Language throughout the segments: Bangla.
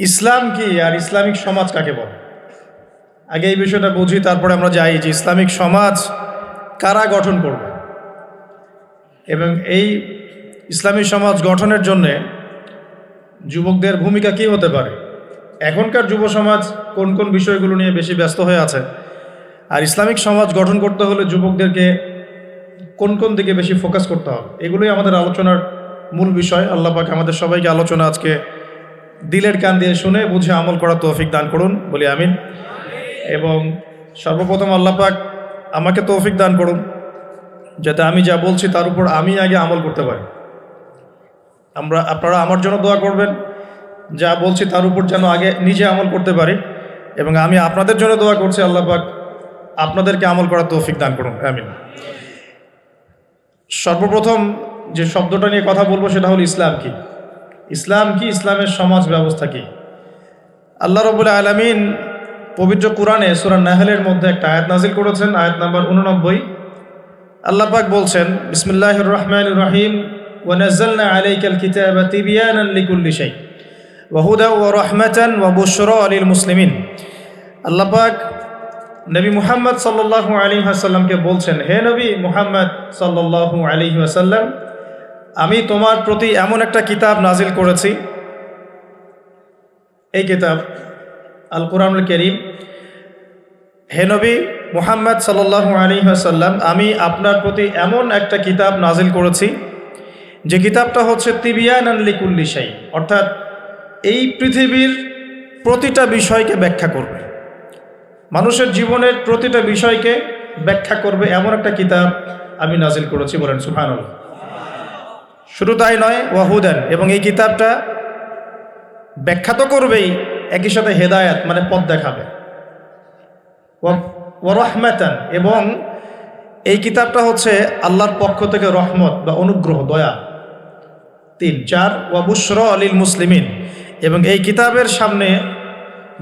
ইসলাম কি আর ইসলামিক সমাজ কাকে বলে? আগে এই বিষয়টা বুঝি, তারপরে আমরা যাই যে ইসলামিক সমাজ কারা গঠন করবে এবং এই ইসলামী সমাজ গঠনের জন্যে যুবকদের ভূমিকা কী হতে পারে। এখনকার যুব সমাজ কোন কোন বিষয়গুলো নিয়ে বেশি ব্যস্ত হয়ে আছে, আর ইসলামিক সমাজ গঠন করতে হলে যুবকদেরকে কোন কোন দিকে বেশি ফোকাস করতে হবে, এগুলোই আমাদের আলোচনার মূল বিষয়। আল্লাহ পাক আমাদের সবাইকে আলোচনা আজকে দিলের কান দিয়ে শুনে বুঝে আমল করার তৌফিক দান করুন, বলি আমিন। এবং সর্বপ্রথম আল্লাহ পাক আমাকে তৌফিক দান করুন যাতে আমি যা বলছি তার উপর আমি আগে আমল করতে পারি। আপনারা আমার জন্য দোয়া করবেন, যা বলছি তার উপর যেন আগে নিজে আমল করতে পারি, এবং আমি আপনাদের জন্য দোয়া করছি আল্লাহ পাক আপনাদেরকে আমল করার তৌফিক দান করুন, আমিন। সর্বপ্রথম যে শব্দটা নিয়ে কথা বলবো সেটা হলো ইসলাম কি। ইসলাম কি, ইসলামের সমাজ ব্যবস্থা কি। আল্লাহ রাব্বুল আলামিন পবিত্র কোরআনে সূরা নাহলের মধ্যে একটা আয়াত নাজিল করেছেন, আয়াত নাম্বার 89। আল্লাহ পাক বলছেন, বিসমিল্লাহির রহমানির রহিম, ওয়া নাযালনা আলাইকাল কিতাবা তিবয়ানান লিকুল্লি শাই ওয়া হুদাও ওয়া রাহমাতান ওয়া বুশরা লিল মুসলিমিন। আল্লাহ পাক নবী মুহাম্মদ সাল্লাল্লাহু আলাইহি ওয়াসাল্লামকে বলছেন, হে নবী মুহাম্মদ সাল্লাল্লাহু আলাইহি ওয়াসাল্লাম, আমি তোমার প্রতি এমন একটা কিতাব নাজিল করেছি, এই কিতাব আল কোরআনুল কারীম। হে নবী মুহাম্মদ সাল্লাল্লাহু আলাইহি ওয়াসাল্লাম, আমি আপনার প্রতি এমন একটা কিতাব নাজিল করেছি যে কিতাবটা হচ্ছে তিবিয়ানান লিকুল্লি শাই, অর্থাৎ এই পৃথিবীর প্রতিটা বিষয়কে ব্যাখ্যা করবে, মানুষের জীবনের প্রতিটা বিষয়কে ব্যাখ্যা করবে, এমন একটা কিতাব আমি নাজিল করেছি, বলেন সুবহানাল্লাহ। শুধু তাই নয়, ওয়াহুদান, এবং এই কিতাবটা ব্যাখ্যা তো করবেই, একই সাথে হেদায়াত মানে পথ দেখাবে, ওয়া রাহমাতান, এবং এই কিতাবটা হচ্ছে আল্লাহর পক্ষ থেকে রহমত বা অনুগ্রহ, দয়া। 3, 4, ওয়া বুশরা লিল মুসলিমিন, এবং এই কিতাবের সামনে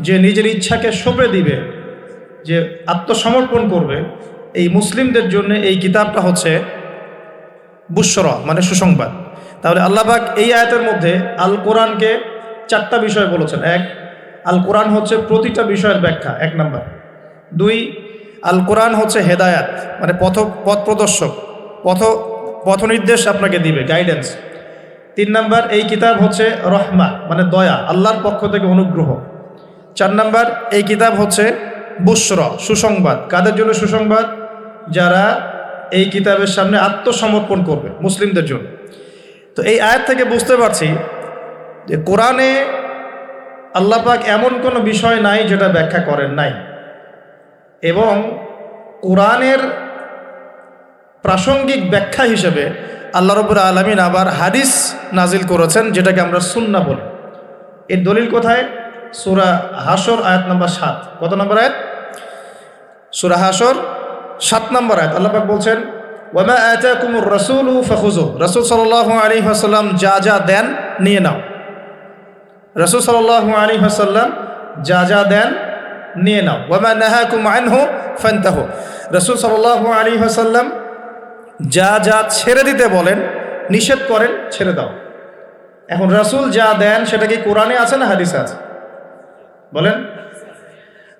যে নিজের ইচ্ছাকে সঁপে দিবে, যে আত্মসমর্পণ করবে, এই মুসলিমদের জন্য এই কিতাবটা হচ্ছে বুশরা মানে সুসংবাদ। তাহলে আল্লাহ পাক এই আয়াতের মধ্যে আল কোরআনকে 4টা বিষয় বলেছেন। 1, আল কোরআন হচ্ছে প্রতিটা বিষয়ের ব্যাখ্যা, 1 নাম্বার। 2, আল কোরআন হচ্ছে হেদায়াত মানে পথ প্রদর্শক, পথ নির্দেশ আপনাকে দিবে, গাইডেন্স। 3 নাম্বার, এই কিতাব হচ্ছে রহমা মানে দয়া, আল্লাহর পক্ষ থেকে অনুগ্রহ। 4 নাম্বার, এই কিতাব হচ্ছে বুশরা সুসংবাদ। কাদের জন্য সুসংবাদ? যারা এই কিতাবের সামনে আত্মসমর্পণ করবে, মুসলিমদের জন্য। তো এই আয়াত থেকে বুঝতে পারছি যে কোরআনে আল্লাহ পাক এমন কোনো বিষয় নাই যেটা ব্যাখ্যা করেন নাই, এবং কোরআনের প্রাসঙ্গিক ব্যাখ্যা হিসেবে আল্লাহ রাব্বুল আলামিন আবার হাদিস নাজিল করেছেন, যেটাকে আমরা সুন্নাহ বলি। এর দলিল কোথায়? সূরা হাশর আয়াত নাম্বার 7। কত নম্বর আয়াত? সূরা হাশর 7 নম্বর আয়াত। আল্লাহ পাক বলছেন, ওয়া মা আতাকুমুর রাসূলু ফাখুযুহু, রাসূল সাল্লাল্লাহু আলাইহি ওয়াসাল্লাম যা যা দেন নিয়ে নাও। রাসূল সাল্লাল্লাহু আলাইহি ওয়াসাল্লাম যা যা দেন নিয়ে নাও। ওয়া মা নাহাকুম আনহু ফান্তাহু, রাসূল সাল্লাল্লাহু আলাইহি ওয়াসাল্লাম যা যা ছেড়ে দিতে বলেন, নিষেধ করেন, ছেড়ে দাও। এখন রাসূল যা দেন সেটা কি কোরআনে আছে না হাদিসে আছে? বলেন।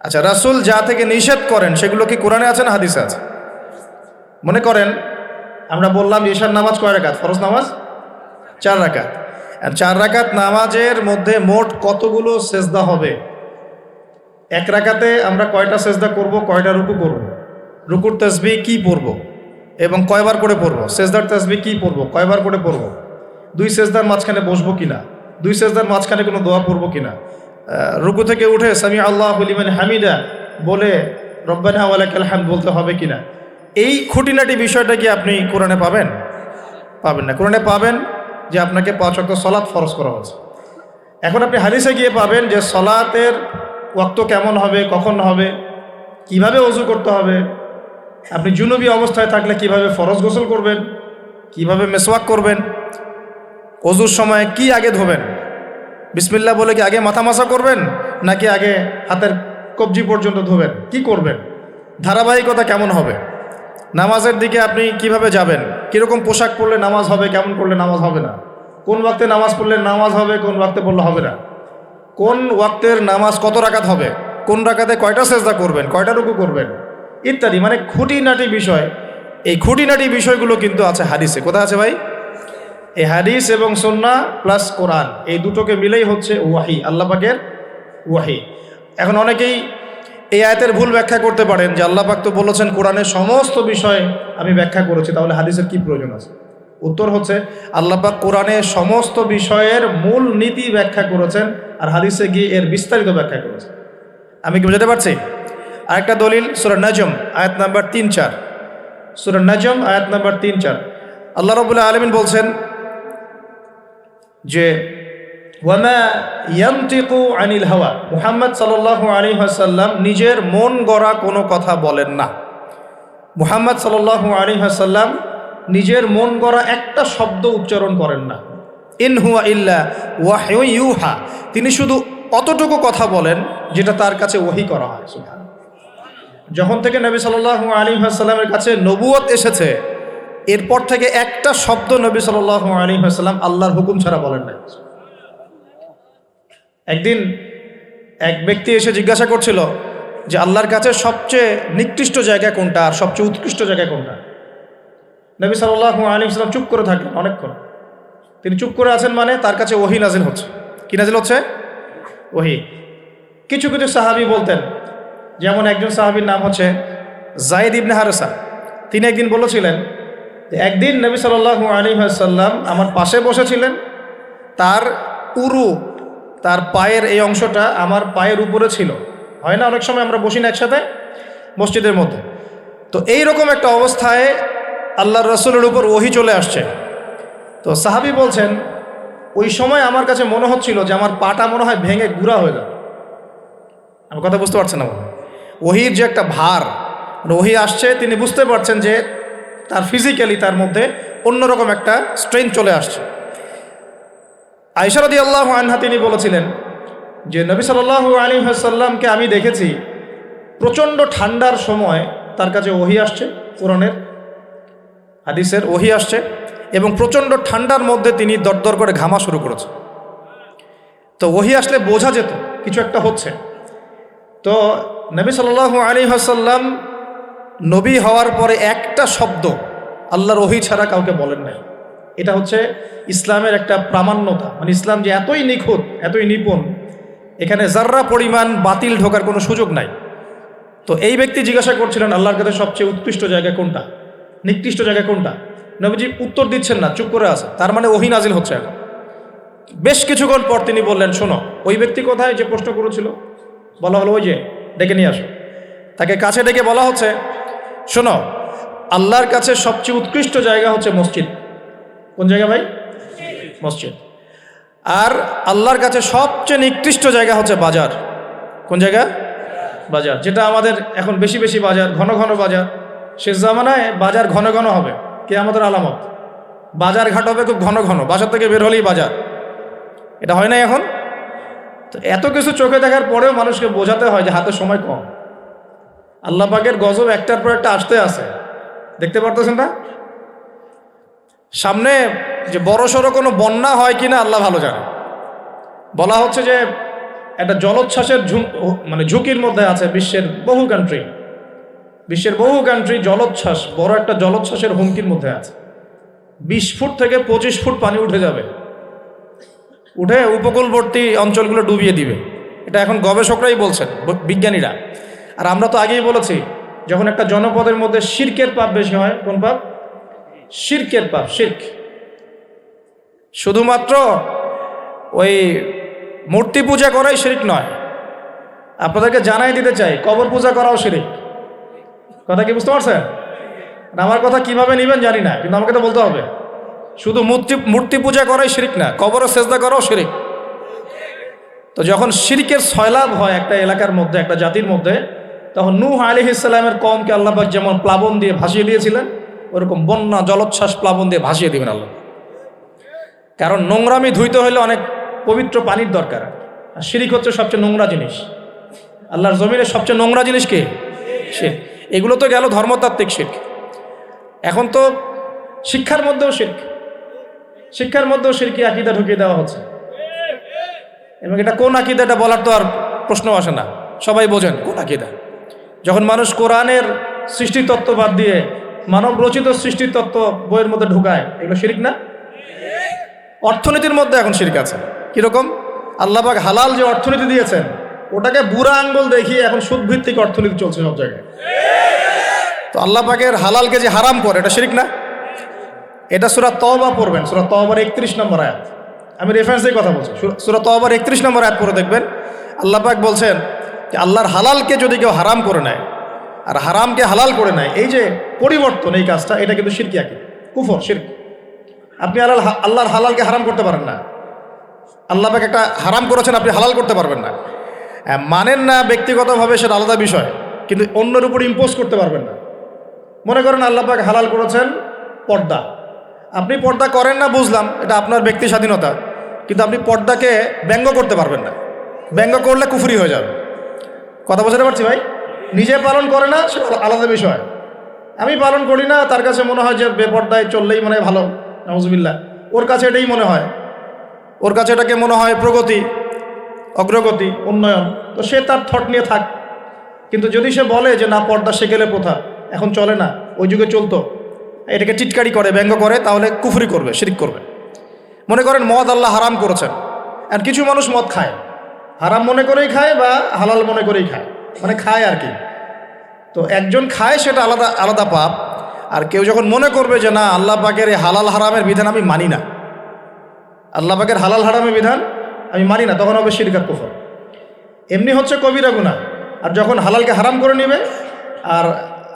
আচ্ছা, রাসূল যা থেকে নিষেধ করেন সেগুলো কি কোরআনে আছে না হাদিসে আছে? মনে করেন আমরা বললাম ঈশার নামাজ কয় রাকাত? ফরজ নামাজ 4 রাকাত। আর 4 রাকাত নামাজের মধ্যে মোট কতগুলো সেজদা হবে? 1 রাকাতে আমরা কয়টা সেজদা করব, কয়টা রুকু করব, রুকুর তাসবিহ কি পড়ব এবং কয়বার করে পড়ব, সেজদার তাসবিহ কি পড়ব, কয়বার করে পড়ব, 2 সেজদার মাঝখানে বসবো কিনা, 2 সেজদার মাঝখানে কোনো দোয়া পড়ব কিনা, রুকু থেকে উঠে সামি আল্লাহু লিমান হামিদা বলে রব্বানা ওয়া লাকাল হামদ বলতে হবে কিনা, এই খুঁটিনাটি বিষয়টা কি আপনি কোরআনে পাবেন? পাবেন না। কোরআনে পাবেন যে আপনাকে 5 ওয়াক্ত সালাত ফরজ করা হয়েছে। এখন আপনি হাদিসে গিয়ে পাবেন যে সালাতের ওয়াক্ত কেমন হবে, কখন হবে, কিভাবে ওযু করতে হবে, আপনি জুনুবি অবস্থায় থাকলে কিভাবে ফরজ গোসল করবেন, কিভাবে মেসওয়াক করবেন, ওযুর সময় কি আগে ধোবেন, বিসমিল্লাহ বলে কি আগে মাথা মাসা করবেন নাকি আগে হাতের কবজি পর্যন্ত ধোবেন, কি করবেন, ধারাবাহিকতা কেমন হবে, নামাজের দিকে আপনি কিভাবে যাবেন, কীরকম পোশাক পরলে নামাজ হবে, কেমন করলে নামাজ হবে না, কোন ওয়াক্তে নামাজ পড়লে নামাজ হবে, কোন ওয়াক্তে পড়লে হবে না, কোন ওয়াক্তের নামাজ কত রাকাত হবে, কোন রাকাতে কয়টা সেজদা করবেন, কয়টা রুকু করবেন ইত্যাদি, মানে খুঁটিনাটি বিষয়। এই খুঁটিনাটি বিষয়গুলো কিন্তু আছে হাদিসে। কোথায় আছে ভাই? এই হাদিস এবং সুন্নাহ প্লাস কোরআন, এই দুটোকে মিলেই হচ্ছে ওয়াহি, আল্লাহ পাকের ওয়াহি। এখন অনেকেই এই আয়াতের ভুল ব্যাখ্যা করতে পারেন যে আল্লাহ পাক তো বলেছেন কোরআনের সমস্ত বিষয় আমি ব্যাখ্যা করেছি, তাহলে হাদিসের কি প্রয়োজন আছে? উত্তর হচ্ছে আল্লাহ পাক কোরআনের সমস্ত বিষয়ের মূল নীতি ব্যাখ্যা করেছেন, আর হাদিসে গিয়ে এর বিস্তারিত ব্যাখ্যা করেছেন। আমি কি বুঝাতে পারছি? আরেকটা দলিল সূরা নাজম আয়াত নাম্বার 3-4, সূরা নাজম আয়াত নাম্বার 3-4 আল্লাহ রাব্বুল আলামিন বলছেন যে ওয়ামা ইয়ানতিকু আনিল হাওয়া, মুহাম্মদ সাল্লাল্লাহু আলাইহি ওয়াসাল্লাম নিজের মন গড়া কোনো কথা বলেন না। মুহাম্মদ সাল্লাল্লাহু আলাইহি ওয়াসাল্লাম নিজের মন গড়া একটা শব্দ উচ্চারণ করেন না। ইন হুয়া ইল্লা ওয়াহয়ু ইউহা, তিনি শুধু অতটুকু কথা বলেন যেটা তার কাছে ওহী করা হয়। সুবহানাল্লাহ। যখন থেকে নবী সাল্লাল্লাহু আলাইহি ওয়াসাল্লামের কাছে নবুয়ত এসেছে, এরপর থেকে একটা শব্দ নবী সাল্লাল্লাহু আলাইহি ওয়াসাল্লাম আল্লাহর হুকুম ছাড়া বলেন না। একদিন এক ব্যক্তি এসে জিজ্ঞাসা করছিল যে আল্লাহর কাছে সবচেয়ে নিকৃষ্ট জায়গা কোনটা আর সবচেয়ে উৎকৃষ্ট জায়গা কোনটা। নবী সাল্লাল্লাহু আলাইহি ওয়াসাল্লাম চুপ করে থাকলেন অনেকক্ষণ। তিনি চুপ করে আছেন মানে তার কাছে ওহী নাজিল হচ্ছে। কি নাজিল হচ্ছে? ওহী। কিছু কিছু সাহাবী বলতেন, যেমন একজন সাহাবীর নাম হচ্ছে যায়েদ ইবনে হারেসা। তিনি একদিন বলেছিলেন যে একদিন নবী সাল্লাল্লাহু আলাইহি ওয়াসাল্লাম আমার পাশে বসেছিলেন, তার উরু, তার পায়ের এই অংশটা আমার পায়ের উপরে ছিল। হয় না অনেক সময় আমরা বসি না একসাথে মসজিদের মধ্যে, তো এইরকম একটা অবস্থায় আল্লাহর রাসূলের উপর ওহী চলে আসছে। তো সাহাবী বলছেন ওই সময় আমার কাছে মনে হচ্ছিল যে আমার পাটা মনে হয় ভেঙে গুঁড়া হয়ে যাবে। আমার কথা বুঝতে পারছেন না? ওহীর যে একটা ভার, ওহী আসছে, তিনি বুঝতে পারছেন যে তার ফিজিক্যালি তার মধ্যে অন্যরকম একটা স্ট্রেংথ চলে আসছে। আয়েশা রাদিয়াল্লাহু আনহা তিনি বলেছিলেন যে নবী সাল্লাল্লাহু আলাইহি ওয়াসাল্লামকে আমি দেখেছি প্রচণ্ড ঠান্ডার সময় তার কাছে ওহী আসছে, কোরআনের হাদিসের ওহী আসছে, এবং প্রচণ্ড ঠান্ডার মধ্যে তিনি দরদর করে ঘামা শুরু করেছে। তো ওহী আসলে বোঝা যেত কিছু একটা হচ্ছে। তো নবী সাল্লাল্লাহু আলাইহি ওয়াসাল্লাম নবী হওয়ার পরে একটা শব্দ আল্লাহর ওহী ছাড়া কাউকে বলেন নাই। এটা হচ্ছে ইসলামের একটা প্রামাণ্যতা, মানে ইসলাম যে এতই নিখুঁত, এতই নিপুণ, এখানে যার্রা পরিমাণ বাতিল ঢোকার কোনো সুযোগ নাই। তো এই ব্যক্তি জিজ্ঞাসা করছিলেন আল্লাহর কাছে সবচেয়ে উৎকৃষ্ট জায়গা কোনটা, নিকৃষ্ট জায়গা কোনটা। নবীজি উত্তর দিচ্ছেন না, চুপ করে আছে। তার মানে ওহী নাজিল হচ্ছে এখন। বেশ কিছুক্ষণ পর তিনি বললেন, শোনো, ওই ব্যক্তি কোথায় যে প্রশ্ন করেছিল? বলা হলো ওই যে, ডেকে নিয়ে আসো। তাকে কাছে ডেকে বলা হচ্ছে, শোনো, আল্লাহর কাছে সবচেয়ে উৎকৃষ্ট জায়গা হচ্ছে মসজিদ। কোন জায়গা ভাই? মসজিদ। আর আল্লাহর কাছে সবচেয়ে নিকৃষ্ট জায়গা হচ্ছে বাজার। কোন জায়গা? বাজার। যেটা আমাদের এখন বেশি বেশি বাজার, ঘন ঘন বাজার। শেষ জামানায় বাজার ঘন ঘন হবে, কিয়ামতের আলামত। বাজার ঘাট হবে খুব ঘন ঘন, বাসার থেকে বের হলেই বাজার। এটা হয় না এখন? তো এত কিছু চোখে দেখার পরেও মানুষকে বোঝাতে হয় যে হাতে সময় কম। আল্লাহ পাকের গজব একটার পর একটা আসতে আছে, দেখতে পারতেছেন না? সামনে যে বড় সড়ো কোনো বন্যা হয় কিনা আল্লাহ ভালো জানে। বলা হচ্ছে যে একটা জলোচ্ছ্বাসের মানে ঝুঁকির মধ্যে আছে বিশ্বের বহু কান্ট্রি। বিশ্বের বহু কান্ট্রি জলোচ্ছ্বাস, বড় একটা জলোচ্ছ্বাসের হুমকির মধ্যে আছে। 20 ফুট থেকে 25 ফুট পানি উঠে যাবে, উঠে উপকূলবর্তী অঞ্চলগুলো ডুবিয়ে দিবে। এটা এখন গবেষকরাই বলছেন, বিজ্ঞানীরা। আর আমরা তো আগেই বলেছি, যখন একটা জনপদের মধ্যে শিরকের পাপ বেশি হয়, কোন পাপ? শিরকের পাপ। শিরক শুধুমাত্র ওই মূর্তি পূজা করাই শিরক নয়, আপনাদেরকে জানাই দিতে চাই, কবর পূজা করাও শিরক। কথা কি বুঝতে পারছেন? আমার কথা কিভাবে নেবেন জানি না, কিন্তু আমাকে তো বলতে হবে। শুধু মূর্তি পূজা করাই শিরক না, কবর সেজদা করাও শিরক। তো যখন শিরকের সয়লাভ হয় একটা এলাকার মধ্যে, একটা জাতির মধ্যে, তখন নূহ আলাইহিস সালামের কওমকে আল্লাহ পাক যেমন প্লাবন দিয়ে ভাসিয়ে দিয়েছিলেন, ওরকম বন্যা জলোচ্ছ্বাস প্লাবন দিয়ে ভাসিয়ে দিবেন আল্লাহ। কারণ নোংরামি ধুইতে হলে অনেক পবিত্র পানির দরকার, আর শিরক হচ্ছে সবচেয়ে নোংরা জিনিস। আল্লাহর জমিনের সবচেয়ে নোংরা জিনিস কি? শিরক। এগুলো তো গেল ধর্মতাত্ত্বিক শিরক। এখন তো শিক্ষার মধ্যেও শিরক, শিক্ষার মধ্যেও শিরকি আকীদা ঢুকিয়ে দেওয়া হচ্ছে। এবং এটা কোন আকীদা, এটা বলার তো আর প্রশ্ন আসে না, সবাই বোঝেন কোন আকীদা। যখন মানুষ কোরআনের সৃষ্টিতত্ত্ব বাদ দিয়ে মানব রচিত সৃষ্টিতত্ত্ব বইয়ের মধ্যে ঢুকায়, এগুলো শিরক না? অর্থনীতির মধ্যে এখন শিরক আছে। কীরকম? আল্লাহ পাক হালাল যে অর্থনীতি দিয়েছেন ওটাকে বুড়া আঙ্গুল দেখিয়ে এখন সুদভিত্তিক অর্থনীতি চলছে সব জায়গায়। তো আল্লাহ পাকের হালালকে যে হারাম করে, এটা শিরক না? এটা সূরা তওবা পড়বেন, সূরা তওবার 31 নম্বর আয়াত। আমি রেফারেন্সেই কথা বলছি, সূরা তওবার 31 নম্বর আয়াত পড়ে দেখবেন। আল্লাহ পাক বলছেন যে আল্লাহর হালালকে যদি কেউ হারাম করে নেয় আর হারামকে হালাল করে নেয়, এই যে পরিবর্তন, এই কাজটা, এটা কিন্তু শিরকি আকীদা, কুফর, শিরক। আপনি আল্লাহর হালালকে হারাম করতে পারেন না। আল্লাহ পাক একটা হারাম করেছেন, আপনি হালাল করতে পারবেন না। মানেন না ব্যক্তিগতভাবে, সেটা আলাদা বিষয়, কিন্তু অন্যের উপর ইম্পোজ করতে পারবেন না। মনে করেন আল্লাহ পাক হালাল করেছেন পর্দা, আপনি পর্দা করেন না, বুঝলাম, এটা আপনার ব্যক্তি স্বাধীনতা, কিন্তু আপনি পর্দাকে ব্যঙ্গ করতে পারবেন না। ব্যঙ্গ করলে কুফরি হয়ে যাবে। কথা বোঝাতে পারছি ভাই? নিজে পালন করে না, সেটা আলাদা বিষয়। আমি পালন করি না, তার কাছে মনে হয় যে বেপর্দায় চললেই মনে হয় ভালো, নাউজুবিল্লাহ, ওর কাছে এটাই মনে হয়, ওর কাছে এটাকে মনে হয় প্রগতি, অগ্রগতি, উন্নয়ন। তো সে তার থট নিয়ে থাক। কিন্তু যদি সে বলে যে না, পর্দা সেকেলে প্রথা, এখন চলে না, ওই যুগে চলতো, এটাকে টিটকারি করে, ব্যঙ্গ করে, তাহলে কুফরি করবে, শিরক করবে। মনে করেন মদ আল্লাহ হারাম করেছেন, আর কিছু মানুষ মদ খায়, হারাম মনে করেই খায় বা হালাল মনে করেই খায়, মানে খায় আর কি। তো একজন খায়, সেটা আলাদা আলাদা পাপ। আর কেউ যখন মনে করবে যে না, আল্লাহ পাকের এই হালাল হারামের বিধান আমি মানি না, আল্লাহ পাকের হালাল হারামের বিধান আমি মানি না, তখন হবে শিরক আর কুফর। এমনি হচ্ছে কবিরা গুনাহ। আর যখন হালালকে হারাম করে নেবে আর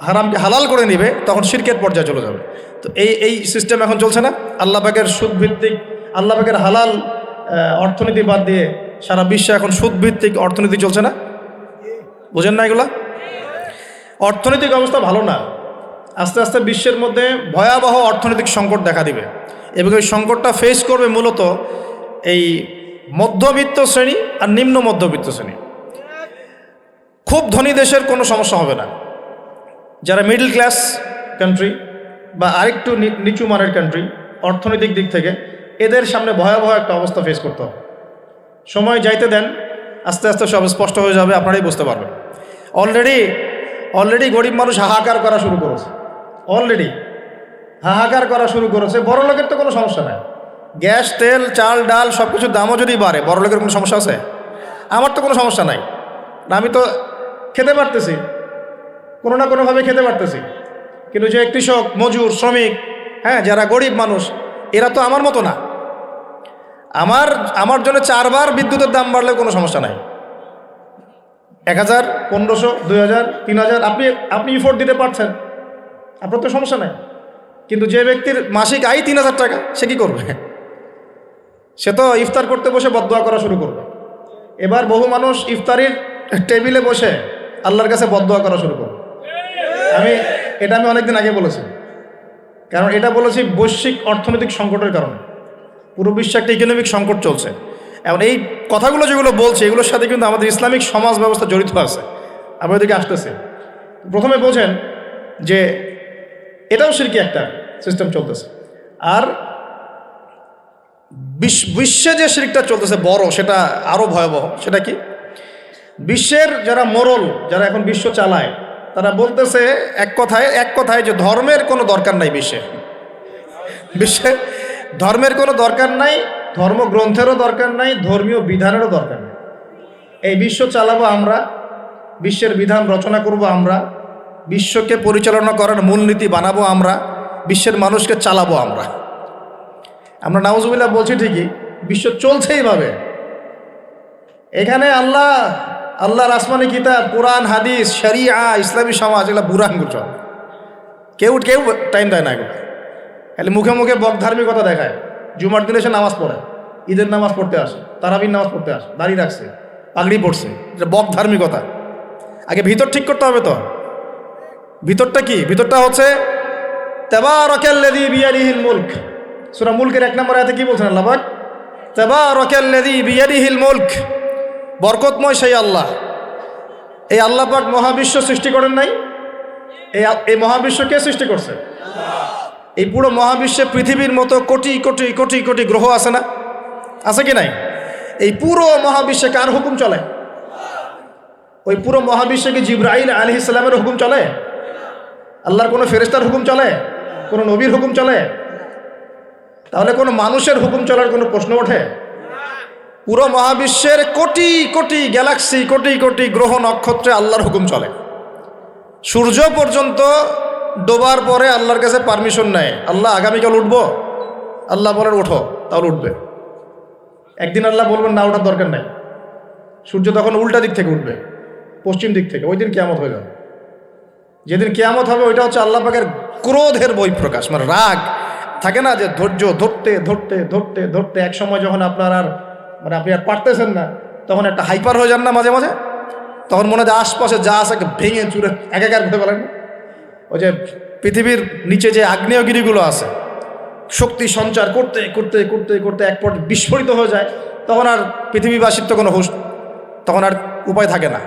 হারামকে হালাল করে নেবে, তখন শিরকের পর্যায়ে চলে যাবে। তো এই সিস্টেম এখন চলছে না? আল্লাহ পাকের সুদভিত্তিক, আল্লাহ পাকের হালাল অর্থনীতি বাদ দিয়ে সারা বিশ্বে এখন সুদভিত্তিক অর্থনীতি চলছে না? বোঝেন না এগুলা? অর্থনৈতিক অবস্থা ভালো না। আস্তে আস্তে বিশ্বের মধ্যে ভয়াবহ অর্থনৈতিক সংকট দেখা দিবে, এবং এই সংকটটা ফেস করবে মূলত এই মধ্যবিত্ত শ্রেণী আর নিম্ন মধ্যবিত্ত শ্রেণী। খুব ধনী দেশের কোনো সমস্যা হবে না, যারা মিডল ক্লাস কান্ট্রি বা আরেকটু নিচু মানের কান্ট্রি অর্থনৈতিক দিক থেকে, এদের সামনে ভয়াবহ একটা অবস্থা ফেস করতে হবে। সময় যাইতে দেন, আস্তে আস্তে সব স্পষ্ট হয়ে যাবে, আপনারাই বুঝতে পারবেন। অলরেডি গরিব মানুষ হাহাকার করা শুরু করেছে, অলরেডি হাহাকার করা শুরু করেছে। বড় লোকের তো কোনো সমস্যা নাই, গ্যাস, তেল, চাল, ডাল সব কিছুর দামও যদি বাড়ে, বড় লোকের কোনো সমস্যা আছে? আমার তো কোনো সমস্যা নাই, আমি তো খেতে পারতেছি, কোনো না কোনোভাবে খেতে পারতেছি। কিন্তু যে কৃষক, মজুর, শ্রমিক, হ্যাঁ, যারা গরিব মানুষ, এরা তো আমার মতো না। আমার জন্য 4 বার বিদ্যুতের দাম বাড়লে কোনো সমস্যা নাই। 1000, 1500, 2000, 3000 আপনি ইফোর্ট দিতে পারছেন, আপনার তো সমস্যা নাই। কিন্তু যে ব্যক্তির মাসিক আয় 3000 টাকা, সে কি করবে? সে তো ইফতার করতে বসে বদদোয়া করা শুরু করবে। এবার বহু মানুষ ইফতারির টেবিলে বসে আল্লাহর কাছে বদদোয়া করা শুরু করবে। এটা আমি অনেকদিন আগে বলেছি, কারণ এটা বলেছি বৈশ্বিক অর্থনৈতিক সংকটের কারণে। পুরো বিশ্বে একটা ইকোনমিক সংকট চলছে। এখন এই কথাগুলো যেগুলো বলছে, এগুলোর সাথে কিন্তু আমাদের ইসলামিক সমাজ ব্যবস্থা জড়িত আছে। আমরা ওইদিকে আসতেছি। প্রথমে বোঝেন যে এটাও শিরকি একটা সিস্টেম চলতেছে। আর বিশ্বে যে শিরকটা চলতেছে বড়, সেটা আরও ভয়াবহ। সেটা কি? বিশ্বের যারা মোরল, যারা এখন বিশ্ব চালায়, তারা বলতেছে এক কথায় যে ধর্মের কোনো দরকার নাই বিশ্বে ধর্মের কোনো দরকার নাই, ধর্মগ্রন্থেরও দরকার নাই, ধর্মীয় বিধানেরও দরকার নেই। এই বিশ্ব চালাবো আমরা, বিশ্বের বিধান রচনা করব আমরা, বিশ্বকে পরিচালনা করার মূলনীতি বানাবো আমরা, বিশ্বের মানুষকে চালাবো আমরা। নাউজুবিল্লাহ বলছি ঠিকই, বিশ্ব চলছে এইভাবে। এখানে আল্লাহর আসমানি কিতাব, কোরআন, হাদিস, শরিয়া, ইসলামী সমাজ, এগুলো বুড়া আঙ্গুল চল। কেউ টাইম দেয় না এগুলো, খালি মুখে মুখে বক ধার্মিকতা দেখায়। জুমার দিনে সে নামাজ পড়ে, ঈদের নামাজ পড়তে আসে, তারাবির নামাজ পড়তে আসে, দাড়ি রাখছে, পাগড়ি পড়ছে, এটা বক ধার্মিকতা। আগে ভিতর ঠিক করতে হবে। তো ভিতরটা কি? ভিতরটা হচ্ছে তাবারাকাল্লাযী বিয়াদিহিল মুলক। সূরা মুলকের 1 নম্বর আয়াতে কি বলছেন আল্লাহ পাক? তাবারাকাল্লাযী বিয়াদিহিল মুলক, বরকতময় সেই আল্লাহ। এই আল্লাহ পাক মহাবিশ্ব সৃষ্টি করেন নাই? এই মহাবিশ্ব কে সৃষ্টি করছে? এই পুরো মহাবিশ্বে পৃথিবীর মতো কোটি কোটি কোটি কোটি গ্রহ আছে না? আছে কি নাই? এই পুরো মহাবিশ্বে কার হুকুম চলে? ওই পুরো মহাবিশ্বে কি জিবরাইল আলাইহিস সালামের হুকুম চলে? আল্লাহর কোনো ফেরেশতার হুকুম চলে? কোনো নবীর হুকুম চলে? তাহলে কোনো মানুষের হুকুম চলার কোনো প্রশ্ন ওঠে? পুরো মহাবিশ্বের কোটি কোটি গ্যালাক্সি, কোটি কোটি গ্রহ নক্ষত্রে আল্লাহর হুকুম চলে। সূর্য পর্যন্ত ডোবার পরে আল্লাহর কাছে পারমিশন নেয়, আল্লাহ আগামীকাল উঠবো, আল্লাহ বলেন ওঠো, তাহলে উঠবে। একদিন আল্লাহ বলবেন না, ওঠার দরকার নেই, সূর্য তখন উল্টা দিক থেকে উঠবে, পশ্চিম দিক থেকে। ওই দিন কিয়ামত হয়ে যাবে। যেদিন কিয়ামত হবে ওইটা হচ্ছে আল্লাহ পাকের ক্রোধের বহিঃপ্রকাশ, মানে রাগ থাকে না, যে ধৈর্য ধরতে ধরতে ধরতে ধরতে এক সময় যখন আপনার আর মানে আপনি আর পারতেছেন না, তখন একটা হাইপার হয়ে যান না মাঝে মাঝে, তখন মনে হয় আশপাশে যা আছে ভেঙে চুরে একাকার হতে পারেন। ওই যে পৃথিবীর নিচে যে আগ্নেয়গিরিগুলো আছে, শক্তি সঞ্চার করতে করতে করতে করতে এক পর্যায়ে বিস্ফোরিত হয়ে যায়, তখন আর পৃথিবীবাসীর তো কোনো হুঁশ, তখন আর উপায় থাকে না।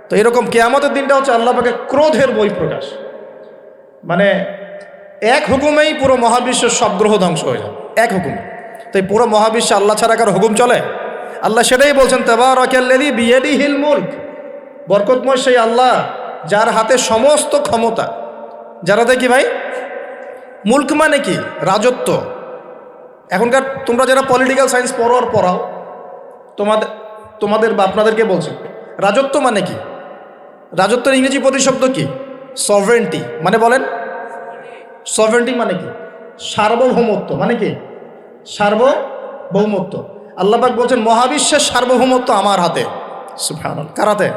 তো এরকম কিয়ামতের দিনটা হচ্ছে আল্লাহ পাকের ক্রোধের বহিঃপ্রকাশ, মানে এক হুকুমেই পুরো মহাবিশ্বের সব গ্রহ ধ্বংস হয়ে যায়, এক হুকুমে। তো এই পুরো মহাবিশ্বে আল্লাহ ছাড়া কার হুকুম চলে? আল্লাহ সেটাই বলছেন, তাবারাকাল্লাযী বিয়াদিহিল মুলক, বরকতময় সেই আল্লাহ যার হাতে সমস্ত ক্ষমতা। যার হাতে কি ভাই? মুলক মানে কি? রাজত্ব। এখনকার তোমরা যারা পলিটিক্যাল সায়েন্স পড়াও, তোমাদের বা আপনাদেরকে বলছি, রাজত্ব মানে কি? রাজত্বের ইংরেজি প্রতিশব্দ কি? সভরেন্টি। মানে বলেন, সভরেন্টি মানে কি? সার্বভৌমত্ব। মানে কি? সার্বভৌমত্ব। আল্লাহ পাক বলছেন মহাবিশ্বের সার্বভৌমত্ব আমার হাতে। সুবহানাল্লাহ। কার হাতে?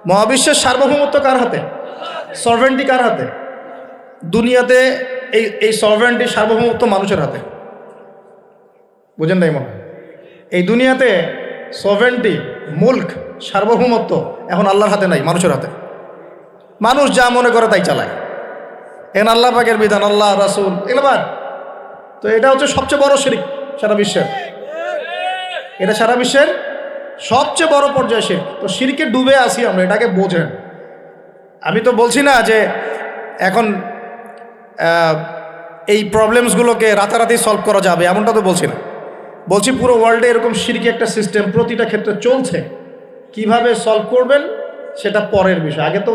মহাবিশ্বের সার্বভৌমত্ব কার হাতে? সভরেন্টি কার হাতে? দুনিয়াতে এই সভরেন্টি সার্বভৌমত্ব মানুষের হাতে। বুঝেন নাই মনে হয়? এই দুনিয়াতে সভরেন্টি, মুলক, সার্বভৌমত্ব এখন আল্লাহর হাতে নাই, মানুষের হাতে। মানুষ যা মনে করে তাই চালায়। এখন আল্লাহ পাকের বিধান, আল্লাহ রাসূল এগুলো। তো এটা হচ্ছে সবচেয়ে বড় শিরক সারা বিশ্বের। এটা সারা বিশ্বের সবচেয়ে বড় পর্যায়ে শিরক। তো শিরকে ডুবে আসি আমরা, এটাকে বোঝেন। আমি তো বলছি না যে এখন এই প্রবলেমসগুলোকে রাতারাতি সলভ করা যাবে, এমনটা তো বলছি না। বলছি পুরো ওয়ার্ল্ডে এরকম শিরকি একটা সিস্টেম প্রতিটা ক্ষেত্রে চলছে। কিভাবে সলভ করবেন সেটা পরের বিষয়, আগে তো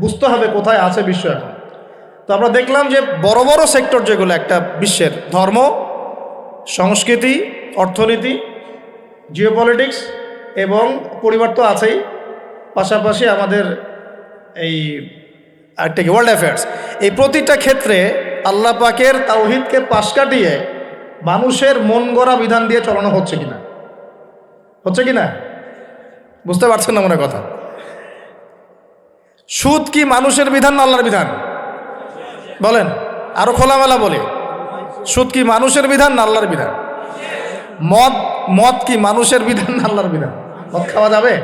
বুঝতে হবে কোথায় আছে বিশ্ব এখন। তো আমরা দেখলাম যে বড় বড় সেক্টর যেগুলো একটা বিশ্বের, ধর্ম, সংস্কৃতি, অর্থনীতি, জিওপলিটিক্স এবং পরিবার তো আছেই, পাশাপাশি আমাদের এই আরেকটা কি ওয়ার্ল্ড অ্যাফেয়ার্স। এই প্রতিটা ক্ষেত্রে আল্লাহ পাকের তাওহীদকে পাশ কাটিয়ে মানুষের মন গড়া বিধান দিয়ে চালানো হচ্ছে কিনা? হচ্ছে কিনা? বুঝতে পারছেন না মনে কথা? সুদ কি মানুষের বিধান না আল্লাহর বিধান? বলেন, আরো খোলামেলা বলি, সুদ কি মানুষের বিধান না আল্লাহর বিধান? মদ কি মানুষের বিধান না আল্লাহর বিধান? মদ খাওয়া যাবে?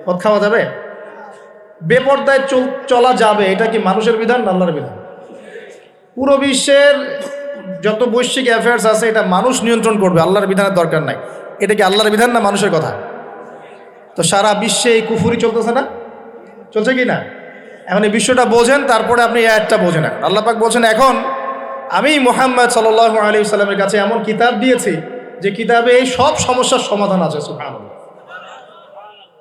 মদ খাওয়া যাবে? বেপরদায় চলা যাবে, এটা কি মানুষের বিধান না আল্লাহর বিধান? পুরো বিশ্বের যত বৈশ্বিক অ্যাফেয়ার্স আছে এটা মানুষ নিয়ন্ত্রণ করবে, আল্লাহর বিধানের দরকার নাই। এটা কি আল্লাহর বিধান না মানুষের কথা? তো সারা বিশ্বে এই কুফুরি চলতেছে না? চলছে কি না? এখন এই বিশ্বটা বোঝেন, তারপরে আপনি এই আয়াতটা বোঝেন। এখন আল্লাহ পাক বলছেন, এখন আমি মুহাম্মদ সাল্লাল্লাহু আলাইহি ওয়াসাল্লামের কাছে এমন কিতাব দিয়েছি যে কিতাবে এই সব সমস্যার সমাধান আছে। সুবহানাল্লাহ।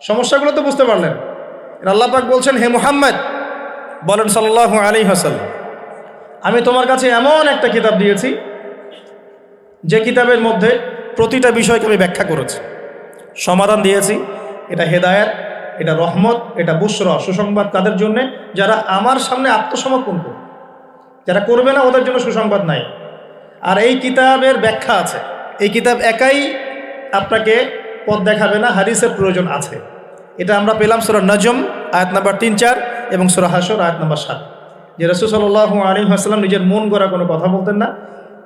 সমস্যাগুলো তো বুঝতে পারলেন। আল্লাহ পাক বলছেন, হে মুহাম্মদ বলেন সাল্লাল্লাহু আলাইহি ওয়াসাল্লাম, আমি তোমার কাছে এমন একটা কিতাব দিয়েছি যে কিতাবের মধ্যে প্রতিটা বিষয়কে আমি ব্যাখ্যা করেছি, সমাধান দিয়েছি। এটা হেদায়েত, এটা রহমত, এটা বুশরা, সুসংবাদ তাদের জন্য যারা আমার সামনে আত্মসমর্পণ করবে। যারা করবে না ওদের জন্য সুসংবাদ নাই। আর এই কিতাবের ব্যাখ্যা আছে। এই কিতাব একাই আপনাকে পথ দেখাবে না, হাদিসের প্রয়োজন আছে। এটা আমরা পেলাম সূরা নজম আয়াত নাম্বার 3-4 এবং সূরা হাশর আয়াত নাম্বার 7। যে রাসূল সাল্লাল্লাহু আলাইহি ওয়াসাল্লাম নিজের মন গড়া কোনো কথা বলতেন না,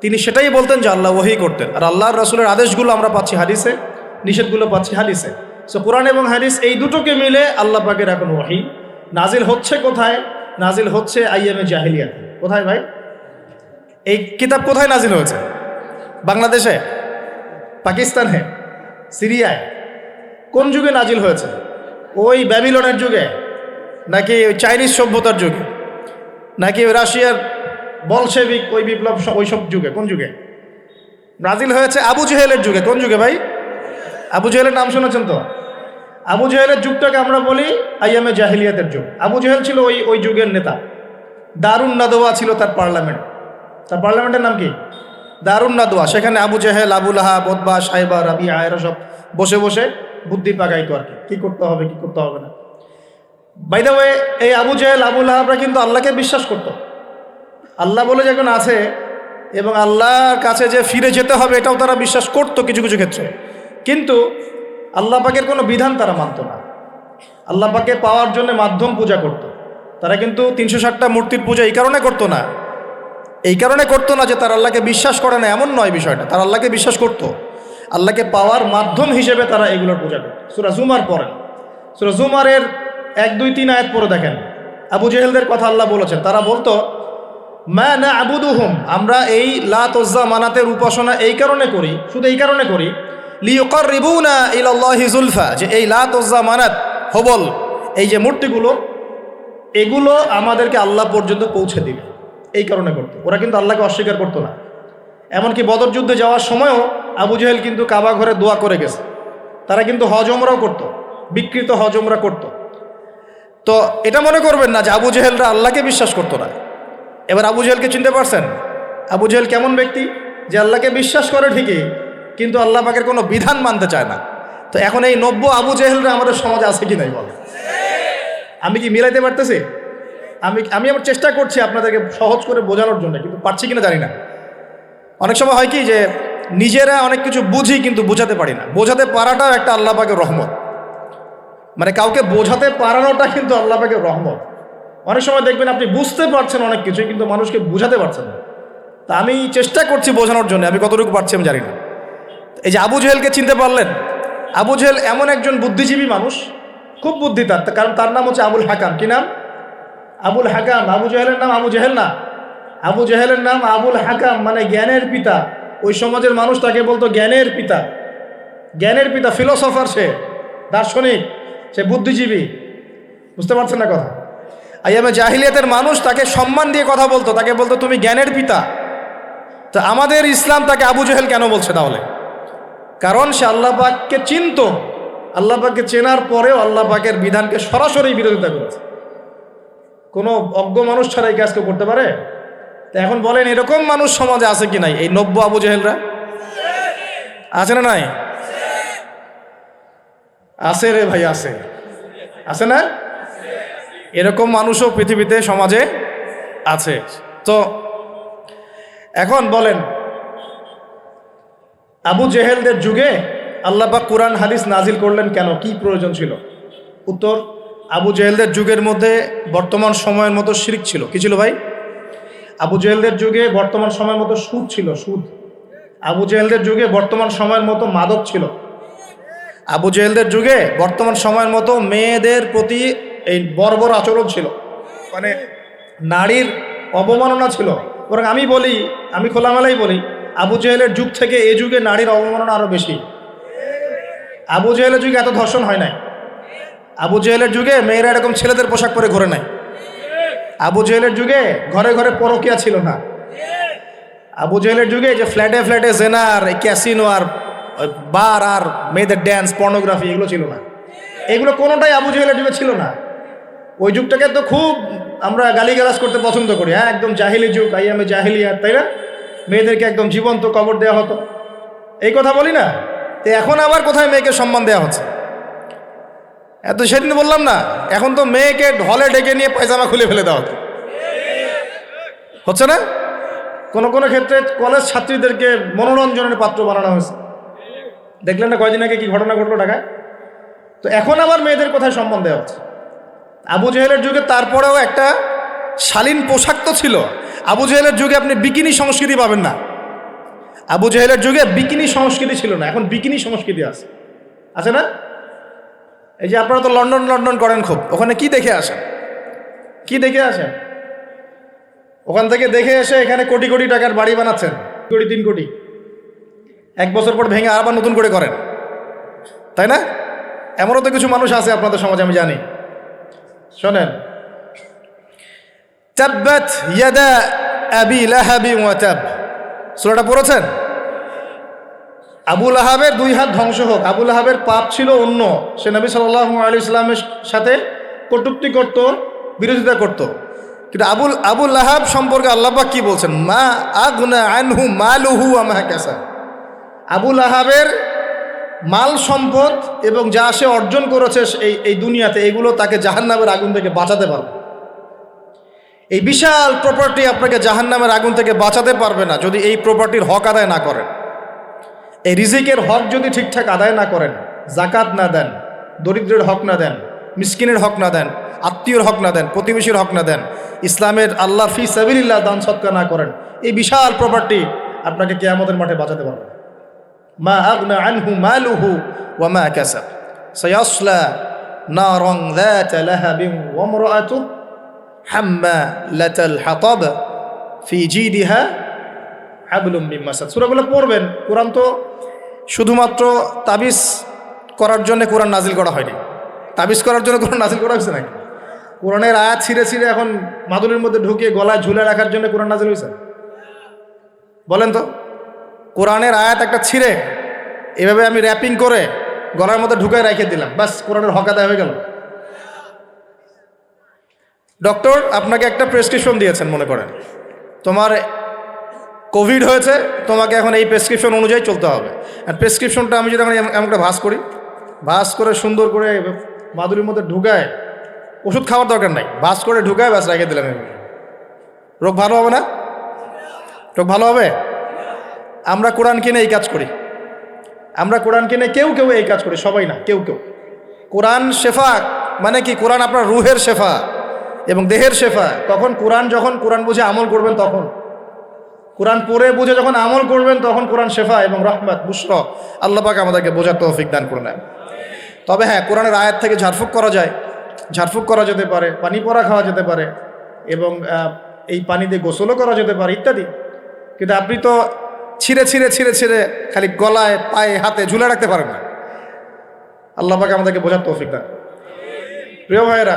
তিনি সেটাই বলতেন যে আল্লাহ ওহী করতেন। আর আল্লাহর রাসূলের আদেশগুলো আমরা পাচ্ছি হাদিসে, নিষেধগুলো পাচ্ছি হাদিসে। সো কোরআন এবং হাদিস এই দুটোকে মিলে আল্লাহ পাকের এখন ওহী নাজিল হচ্ছে। কোথায় নাজিল হচ্ছে? আইয়ামে জাহিলিয়াত। কোথায় ভাই? এই কিতাব কোথায় নাজিল হয়েছে? বাংলাদেশে, পাকিস্তানে, সিরিয়ায়? কোন যুগে নাজিল হয়েছে? ওই ব্যাবিলনের যুগে, নাকি ওই চাইনিজ সভ্যতার যুগে, নাকি ওই রাশিয়ার বলশেভিক ওই বিপ্লব ওইসব যুগে? কোন যুগে নাজিল হয়েছে? আবু জেহেলের যুগে। কোন যুগে ভাই? আবু জেহেলের নাম শুনেছেন তো? আবু জেহেলের যুগটাকে আমরা বলি আইয়ামে জাহিলিয়াতের যুগ। আবু জেহেল ছিল ওই যুগের নেতা। দারুন নাদোয়া ছিল তার পার্লামেন্ট। তার পার্লামেন্টের নাম কি? দারুন নাদোয়া। সেখানে আবু জেহেল, আবু লাহাব, উতবা, সাইবা, রাবিয়া এরা সব বসে বসে বুদ্ধি পাকাইতো আর কি করতে হবে কি করতে হবে না। বাই দ্য ওয়ে, এই আবু জেহেল, আবু লাহাবরা কিন্তু আল্লাহকে বিশ্বাস করত। আল্লাহ বলে যখন আছে এবং আল্লাহর কাছে যে ফিরে যেতে হবে এটাও তারা বিশ্বাস করত কিছু কিছু ক্ষেত্রে। কিন্তু আল্লাহ পাকের কোনো বিধান তারা মানত না। আল্লাহ পাকে পাওয়ার জন্য মাধ্যম পূজা করত। তারা কিন্তু 360টা মূর্তির পূজা এই কারণে করতো না, যে তারা আল্লাহকে বিশ্বাস করে না এমন নয় বিষয়টা। তারা আল্লাহকে বিশ্বাস করত, আল্লাহকে পাওয়ার মাধ্যম হিসেবে তারা এগুলোর পূজা করত। সূরা জুমার পড়েন, সূরা জুমারের 1, 2, 3 আয়াত পড়ে দেখেন আবু জেহেলদের কথা আল্লাহ বলেছেন। তারা বলতো মা না আবুদুহুম, আমরা এই লাত উজ্জা মানাতের উপাসনা এই কারণে করি, শুধু এই কারণে করি, লিয়ুকাররিবুনা ইলাল্লাহি যুলফা, যে এই লাত উজ্জা মানাত হবল এই যে মূর্তিগুলো এগুলো আমাদেরকে আল্লাহ পর্যন্ত পৌঁছে দিবে, এই কারণে করতো। ওরা কিন্তু আল্লাহকে অস্বীকার করতো না। এমনকি বদর যুদ্ধে যাওয়ার সময়ও আবু জেহেল কিন্তু কাবা ঘরে দোয়া করে গেছে। তারা কিন্তু হজ ওমরাও করতো, বিকৃত হজ ওমরা করতো। তো এটা মনে করবেন না যে আবু জেহেলরা আল্লাহকে বিশ্বাস করতো না। এবার আবু জেহেলকে চিনতে পারছেন? আবু জেহেল কেমন ব্যক্তি? যে আল্লাহকে বিশ্বাস করে ঠিকই কিন্তু আল্লাহ পাকের কোনো বিধান মানতে চায় না। তো এখন এই 90 আবু জেহেলরা আমাদের সমাজে আছে কি নাই বলে? আমি কি মিলাইতে পারতেছি? আমি আমার চেষ্টা করছি আপনাদেরকে সহজ করে বোঝানোর জন্য, কিন্তু পারছি কিনা জানি না। অনেক সময় হয় কি যে নিজেরা অনেক কিছু বুঝি কিন্তু বোঝাতে পারি না। বোঝাতে পারাটাও একটা আল্লাহ পাকের রহমত। মানে কাউকে বোঝাতে পারানোটা কিন্তু আল্লাহ পাকের রহমত। অনেক সময় দেখবেন আপনি বুঝতে পারছেন অনেক কিছুই কিন্তু মানুষকে বোঝাতে পারছেন না। তা আমি চেষ্টা করছি বোঝানোর জন্য, আমি কতটুকু পারছি আমি জানি না। এই যে আবু জেহেলকে চিনতে পারলেন, আবু জেহেল এমন একজন বুদ্ধিজীবী মানুষ, খুব বুদ্ধি তার, কারণ তার নাম হচ্ছে আবুল হাকাম। কি নাম? আবুল হাকাম। আবু জেহেলের নাম আবু জেহেল না, আবু জেহেলের নাম আবুল হাকাম, মানে জ্ঞানের পিতা। ওই সমাজের মানুষ তাকে বলতো জ্ঞানের পিতা। জ্ঞানের পিতা, ফিলোসফার, সে দার্শনিক, সে বুদ্ধিজীবী। বুঝতে পারছেন না কথা? আইয়ামে জাহিলিয়াতের মানুষ তাকে সম্মান দিয়ে কথা বলতো, তাকে বলতো তুমি জ্ঞানের পিতা। তা আমাদের ইসলাম তাকে আবু জেহেল কেন বলছে তাহলে? কারণ সে আল্লাহ পাককে চিনত, আল্লাহ পাককে চেনার পরেও আল্লাহ পাকের বিধানকে সরাসরি বিরোধিতা করেছে। কোনো অজ্ঞ মানুষ ছাড়া এই কাজ কেউ করতে পারে? তা এখন বলেন এরকম মানুষ সমাজে আছে কি নাই? এই 90 আবু জেহেলরা আছে না নাই? আছে রে ভাই, আছে না? এরকম মানুষও পৃথিবীতে সমাজে আছে। তো এখন বলেন আবু জেহেলদের যুগে আল্লাহ পাক কুরআন হাদিস নাজিল করলেন কেন? কি প্রয়োজন ছিল? উত্তর, আবু জেহেলদের যুগের মধ্যে বর্তমান সময়ের মতো শিরক ছিল। কি ছিল ভাই? আবু জেহেলদের যুগে বর্তমান সময়ের মতো সুদ ছিল, সুদ। আবু জেহেলদের যুগে বর্তমান সময়ের মতো মাদক ছিল। আবু জেহেলদের যুগে বর্তমান সময়ের মতো মেয়েদের প্রতি এই বর্বর আচরণ ছিল, মানে নারীর অবমাননা ছিল। বরং আমি খোলামেলাই বলি, আবু জেহেলের যুগ থেকে এই যুগে নারীর অবমাননা আরো বেশি। আবু জেহেলের যুগে এত ধর্ষণ হয় নাই। আবু জেহেলের যুগে মেয়েরা এরকম ছেলেদের পোশাক পরে ঘোরে নাই। আবু জেহেলের যুগে ঘরে ঘরে পরকিয়া ছিল না। আবু জেহেলের যুগে যে ফ্ল্যাটে ফ্ল্যাটে জেনার, ক্যাসিনো আর বার আর মেয়েদের ড্যান্স, পর্নোগ্রাফি এগুলো ছিল না। এগুলো কোনোটাই আবু জেহেলের যুগে ছিল না। ওই যুগটাকে তো খুব আমরা গালিগালাজ করতে পছন্দ করি। হ্যাঁ, একদম জাহিলি যুগ, আইয়ামে জাহিলিয়াত, তাই না? মেয়েদেরকে একদম জীবন্ত কবর দেওয়া হতো, এই কথা বলি না? তো এখন আবার কোথায় মেয়েকে সম্মান দেওয়া হচ্ছে? এত সেদিন বললাম না, এখন তো মেয়েকে হলে ডেকে নিয়ে পায়জামা খুলে ফেলে দেওয়া হচ্ছে না? কোনো কোনো ক্ষেত্রে কলেজ ছাত্রীদেরকে মনোরঞ্জনের পাত্র বানানো হয়েছে। দেখলেন না কয়দিন আগে কি ঘটনা ঘটলো ঢাকায়? তো এখন আবার মেয়েদের কোথায় সম্মান দেওয়া হচ্ছে? আবু জেহেলের যুগে তারপরেও একটা শালীন পোশাক তো ছিল। আবু জেহেলের যুগে আপনি বিকিনি সংস্কৃতি পাবেন না। আবু জেহেলের যুগে বিকিনি সংস্কৃতি ছিল না, এখন বিকিনি সংস্কৃতি আছে না? এই যে আপনারা তো লন্ডন করেন খুব, ওখানে কি দেখে আসেন? ওখান থেকে দেখে এসে এখানে কোটি কোটি টাকার বাড়ি বানাচ্ছেন, 3 কোটি। 1 বছর পর ভেঙে আবার নতুন করে করেন, তাই না? এমনও তো কিছু মানুষ আছে আপনাদের সমাজে, আমি জানি। শোনেন, তাব্বাত ইয়াদা আবি লাহাবি ওয়া তাব, সূরাটা পড়েছেন? আবুল আহাবের 2 হাত ধ্বংস হোক। আবুল আহাবের পাপ ছিল অন্য, সে নবী সাল্লাল্লাহু আলাইহি সাল্লামের সাথে কটূক্তি করত, বিরোধিতা করত। কিন্তু আবুল আহাব সম্পর্কে আল্লাহ পাক কি বলছেন? মা আগনা আনহু মালুহু ওয়া মা কাসাব। আবুল আহাবের মাল সম্পদ এবং যা সে অর্জন করেছে এই দুনিয়াতে, এগুলো তাকে জাহান্নামের আগুন থেকে বাঁচাতে পারবে। এই বিশাল প্রপার্টি আপনাকে জাহান্নামের আগুন থেকে বাঁচাতে পারবে না যদি এই প্রপার্টির হক আদায় না করেন। এই রিজিকের হক যদি ঠিকঠাক আদায় না করেন, জাকাত না দেন, দরিদ্রের হক না দেন, মিসকিনের হক না দেন, আত্মীয়র হক না দেন, প্রতিবেশীর হক না দেন, ইসলামের আল্লাহর ফি সাবিলিল্লাহ দান সদকা না করেন, এই বিশাল প্রপার্টি আপনাকে কিয়ামতের মাঠে বাঁচাতে পারবে। মা আগনা আনহু মালুহু ওয়া মা কাসাব সায়াসলা নারান যাতা লাহাবিন ওয়া ইমরাআতুহু হাম্মালাতাল হাতাব ফি জিদিহা হাবলুম মিন মাসাদ। সূরাগুলো পড়বেন। কোরআন তো শুধুমাত্র তাবিজ করার জন্য কোরআন নাজিল করা হয়নি। তাবিজ করার জন্য কোরআন নাজিল করা হয়েছে নাকি? কোরআনের আয়াত ছিঁড়ে ছিঁড়ে এখন মাদুরের মধ্যে ঢুকিয়ে গলায় ঝুলে রাখার জন্য কোরআন নাজিল হয়েছে? বলেন তো। কোরআনের আয়াত একটা ছিঁড়ে এভাবে আমি র্যাপিং করে গলার মধ্যে ঢুকায় রেখে দিলাম, বাস কোরআনের হক আদায় হয়ে গেল। ডক্টর আপনাকে একটা প্রেসক্রিপশন দিয়েছেন, মনে করেন তোমার কোভিড হয়েছে, তোমাকে এখন এই প্রেসক্রিপশন অনুযায়ী চলতে হবে। আর প্রেসক্রিপশনটা আমি যদি এমন একটা ভাঁজ করি, ভাঁজ করে সুন্দর করে মাদুরির মধ্যে ঢুকায়, ওষুধ খাওয়ার দরকার নাই, ভাঁজ করে ঢুকায় বাস রেখে দিলাম, রোগ ভালো হবে না? রোগ ভালো হবে? আমরা কোরআন কিনে এই কাজ করি, আমরা কোরআন কিনে কেউ কেউ এই কাজ করি, সবাই না, কেউ কেউ। কোরআন শেফা মানে কি? কোরআন আপনার রুহের শেফা এবং দেহের শেফা। কখন? যখন কোরআন বুঝে আমল করবেন তখন। কোরআন পড়ে বুঝে যখন আমল করবেন তখন কোরআন শেফা এবং রহমত বুশরা। আল্লাহ পাক আমাদেরকে বোঝার তৌফিক দান করে নেন। তবে হ্যাঁ, কোরআনের আয়াত থেকে ঝাড়ফুঁক করা যায়, ঝাড়ফুঁক করা যেতে পারে, পানি পড়া খাওয়া যেতে পারে এবং এই পানি দিয়ে গোসলও করা যেতে পারে ইত্যাদি। কিন্তু আপনি তো ছিঁড়ে ছিঁড়ে ছিঁড়ে ছিঁড়ে খালি গলায়, পায়ে, হাতে ঝুলে রাখতে পারেন না। আল্লাহ পাক আমাদেরকে বোঝার তৌফিক দান। প্রিয় ভাইয়েরা,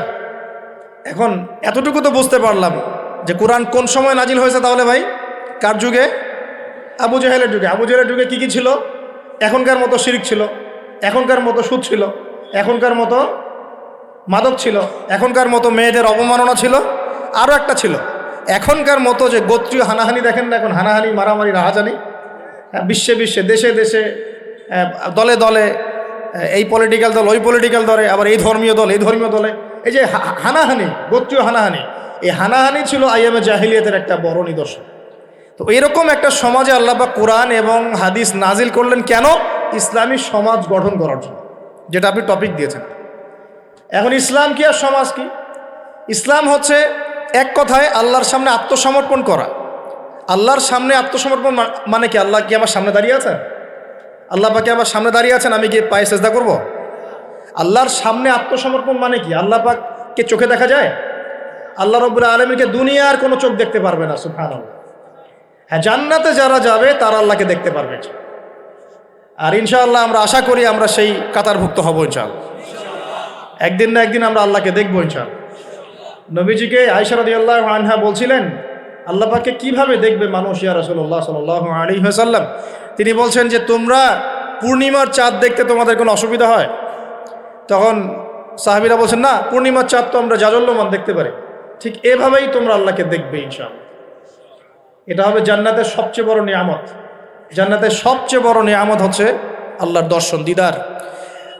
এখন এতটুকু তো বুঝতে পারলাম যে কোরআন কোন সময় নাজিল হয়েছে। তাহলে ভাই কার যুগে? আবু জাহেলের যুগে। আবু জাহেলের যুগে কী কী ছিল? এখনকার মতো শিরক ছিল, এখনকার মতো সুদ ছিল, এখনকার মতো মাদক ছিল, এখনকার মতো মেয়েদের অবমাননা ছিল, আরও একটা ছিল এখনকার মতো যে গোত্রীয় হানাহানি। দেখেন না এখন হানাহানি, মারামারি, রাহাজানি বিশ্বে বিশ্বে, দেশে দেশে, দলে দলে, এই পলিটিক্যাল দল ওই পলিটিক্যাল দলে, আবার এই ধর্মীয় দল এই ধর্মীয় দলে, এই যে হানাহানি, গোত্রীয় হানাহানি, এই হানাহানি ছিল আইয়ামে জাহিলিয়াতের একটা বড় নিদর্শন। তো এরকম একটা সমাজে আল্লাহ পাক কোরআন এবং হাদিস নাজিল করলেন কেন? ইসলামী সমাজ গঠন করার জন্য, যেটা আপনি টপিক দিয়েছেন। এখন ইসলাম কি আর সমাজ কি? ইসলাম হচ্ছে এক কথায় আল্লাহর সামনে আত্মসমর্পণ করা। আল্লাহর সামনে আত্মসমর্পণ মানে কি? আল্লাহ কি আমার সামনে দাঁড়িয়ে আছেন? আল্লাহ পাকে আমার সামনে দাঁড়িয়ে আছেন, আমি কি পায়ে সেজদা করব? আল্লাহর সামনে আত্মসমর্পণ মানে কি? আল্লাহ পাককে চোখে দেখা যায়? আল্লাহ রাব্বুল আলামিনকে দুনিয়ার কোনো চোখ দেখতে পারবে না, সুবহানাল্লাহ। হ্যাঁ, জান্নাতে যারা যাবে তারা আল্লাহকে দেখতে পারবে। আর ইনশাআল্লাহ আমরা আশা করি আমরা সেই কাতারভুক্ত হব ইনশাআল্লাহ। একদিন না একদিন আমরা আল্লাহকে দেখবো ইনশাআল্লাহ। নবীজিকে আয়েশা রাদিয়াল্লাহু আনহা বলছিলেন, আল্লাহ পাককে কিভাবে দেখবে মানুষ ইয়া রাসূলুল্লাহ সাল্লাল্লাহু আলাইহি ওয়াসাল্লাম? তিনি বলছেন যে তোমরা পূর্ণিমার চাঁদ দেখতে তোমাদের কোনো অসুবিধা হয়? তখন সাহাবীরা বলছেন, না, পূর্ণিমার চাঁদ তো আমরা জাজল্যমান দেখতে পারি। ঠিক এভাবেই তোমরা আল্লাহকে দেখবে ইনশাআল্লাহ। এটা হবে জান্নাতের সবচেয়ে বড় নিয়ামত। জান্নাতের সবচেয়ে বড় নিয়ামত হচ্ছে আল্লাহর দর্শন, দিদার।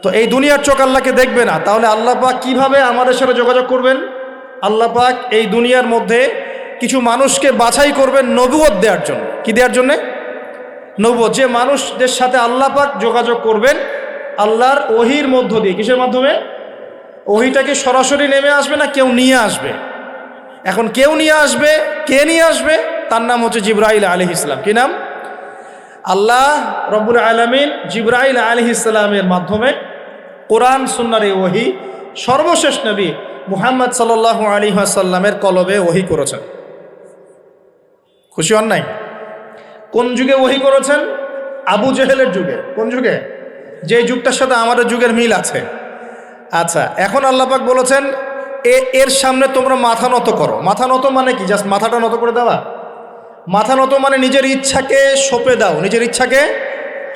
তো এই দুনিয়ার চোখ আল্লাহকে দেখবে না, তাহলে আল্লাহ পাক কিভাবে আমাদের সাথে যোগাযোগ করবেন? আল্লাহ পাক এই দুনিয়ার মধ্যে কিছু মানুষকে বাছাই করবেন নবুয়ত দেওয়ার জন্য। কি দেওয়ার জন্যে? নবুয়ত। যে মানুষদের সাথে আল্লাহ পাক যোগাযোগ করবেন আল্লাহর ওহির মধ্য দিয়ে। কিসের মাধ্যমে? ওহিটাকে সরাসরি নেমে আসবে না, কেউ নিয়ে আসবে। এখন কেউ নিয়ে আসবে, কে নিয়ে আসবে? তার নাম হচ্ছে জিবরাইল আলাইহিস সালাম। কি নাম? আল্লাহ রব্বুল আলামিন জিবরাইল আলাইহিস সালামের মাধ্যমে কোরআন সুন্নাহর এই ওহী সর্বশেষ নবী মুহাম্মদ সাল্লাল্লাহু আলাইহি ওয়াসাল্লামের কলবে ওহী করেছেন। খুশি হন নাই? কোন যুগে ওহী করেছেন? আবু জেহেলের যুগে। কোন যুগে? যে যুগটার সাথে আমাদের যুগের মিল আছে। আচ্ছা, এখন আল্লাহ পাক বলেছেন এর সামনে তোমরা মাথা নত করো। মাথা নত মানে কি? জাস্ট মাথাটা নত করে দেওয়া? মাথা নত মানে নিজের ইচ্ছাকে সঁপে দাও, নিজের ইচ্ছাকে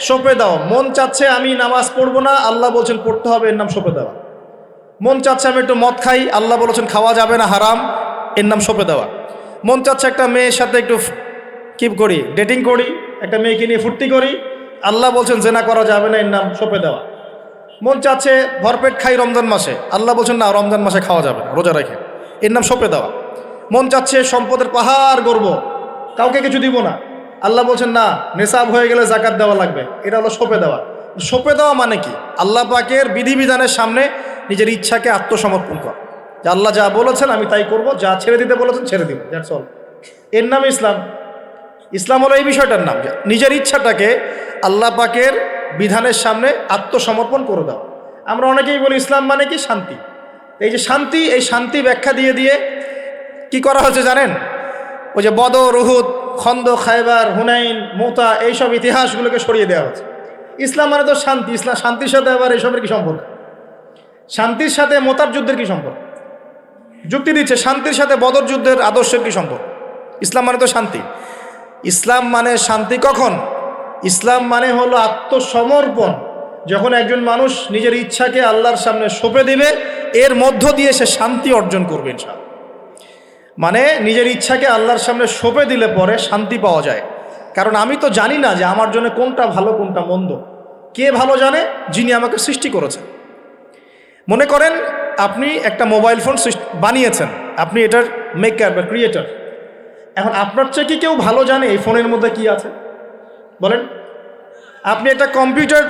সঁপে দাও। মন চাচ্ছে আমি নামাজ পড়বো না, আল্লাহ বলছেন পড়তে হবে, এর নাম সঁপে দেওয়া। মন চাচ্ছে আমি একটু মদ খাই, আল্লাহ বলেছেন খাওয়া যাবে না, হারাম, এর নাম সঁপে দেওয়া। মন চাচ্ছে একটা মেয়ের সাথে একটু কি করি, ডেটিং করি, একটা মেয়েকে নিয়ে ফুর্তি করি, আল্লাহ বলছেন জেনা করা যাবে না, এর নাম সঁপে দেওয়া। মন চাচ্ছে ভরপেট খাই রমজান মাসে, আল্লাহ বলছেন না, রমজান মাসে খাওয়া যাবে না, রোজা রেখে, এর নাম সঁপে দেওয়া। মন চাচ্ছে সম্পদের পাহাড় গর্ব, কাউকে কিছু দিব না, আল্লাহ বলছেন না, নেশাব হয়ে গেলে জাকাত দেওয়া লাগবে, এটা হলো সঁপে দেওয়া। সঁপে দেওয়া মানে কি? আল্লাহ পাকের বিধিবিধানের সামনে নিজের ইচ্ছাকে আত্মসমর্পণ কর, যে আল্লাহ যা বলেছেন আমি তাই করব, যা ছেড়ে দিতে বলেছেন ছেড়ে দিব, দ্যাটস অল। এর নাম ইসলাম। ইসলাম হলো এই বিষয়টার নাম, নিজের ইচ্ছাটাকে আল্লাহ পাকের বিধানের সামনে আত্মসমর্পণ করে দাও। আমরা অনেকেই বলি ইসলাম মানে কি? শান্তি। এই যে শান্তি, এই শান্তি ব্যাখ্যা দিয়ে দিয়ে কি করা হয়েছে জানেন? ওই যে বদর, উহুদ, খন্দক, খায়বার, হুনাইন, মুতা, এইসব ইতিহাসগুলোকে সরিয়ে দেওয়া হয়েছে। ইসলাম মানে তো শান্তি। ইসলাম শান্তির সাথে আবার এইসবের কি সম্পর্ক? শান্তির সাথে মোতার যুদ্ধের কি সম্পর্ক? যুক্তি দিচ্ছে, শান্তির সাথে বদর যুদ্ধের আদর্শের কি সম্পর্ক? ইসলাম মানে তো শান্তি। ইসলাম মানে শান্তি কখন? ইসলাম মানে হলো আত্মসমর্পণ। যখন একজন মানুষ নিজের ইচ্ছাকে আল্লাহর সামনে সঁপে দিবে, এর মধ্য দিয়ে সে শান্তি অর্জন করবে ইনশাআল্লাহ। মানে নিজের ইচ্ছাকে আল্লাহর সামনে সঁপে দিলে পরে শান্তি পাওয়া যায়। কারণ আমি তো জানি না যে আমার জন্য কোনটা ভালো কোনটা মন্দ। কে ভালো জানে? যিনি আমাকে সৃষ্টি করেছেন। মনে করেন আপনি একটা মোবাইল ফোন বানিয়েছেন, আপনি এটার মেকার বা ক্রিয়েটর। এখন আপনার চেয়ে কি কেউ ভালো জানে এই ফোনের মধ্যে কি আছে? বলেন। আপনি একটা কম্পিউটার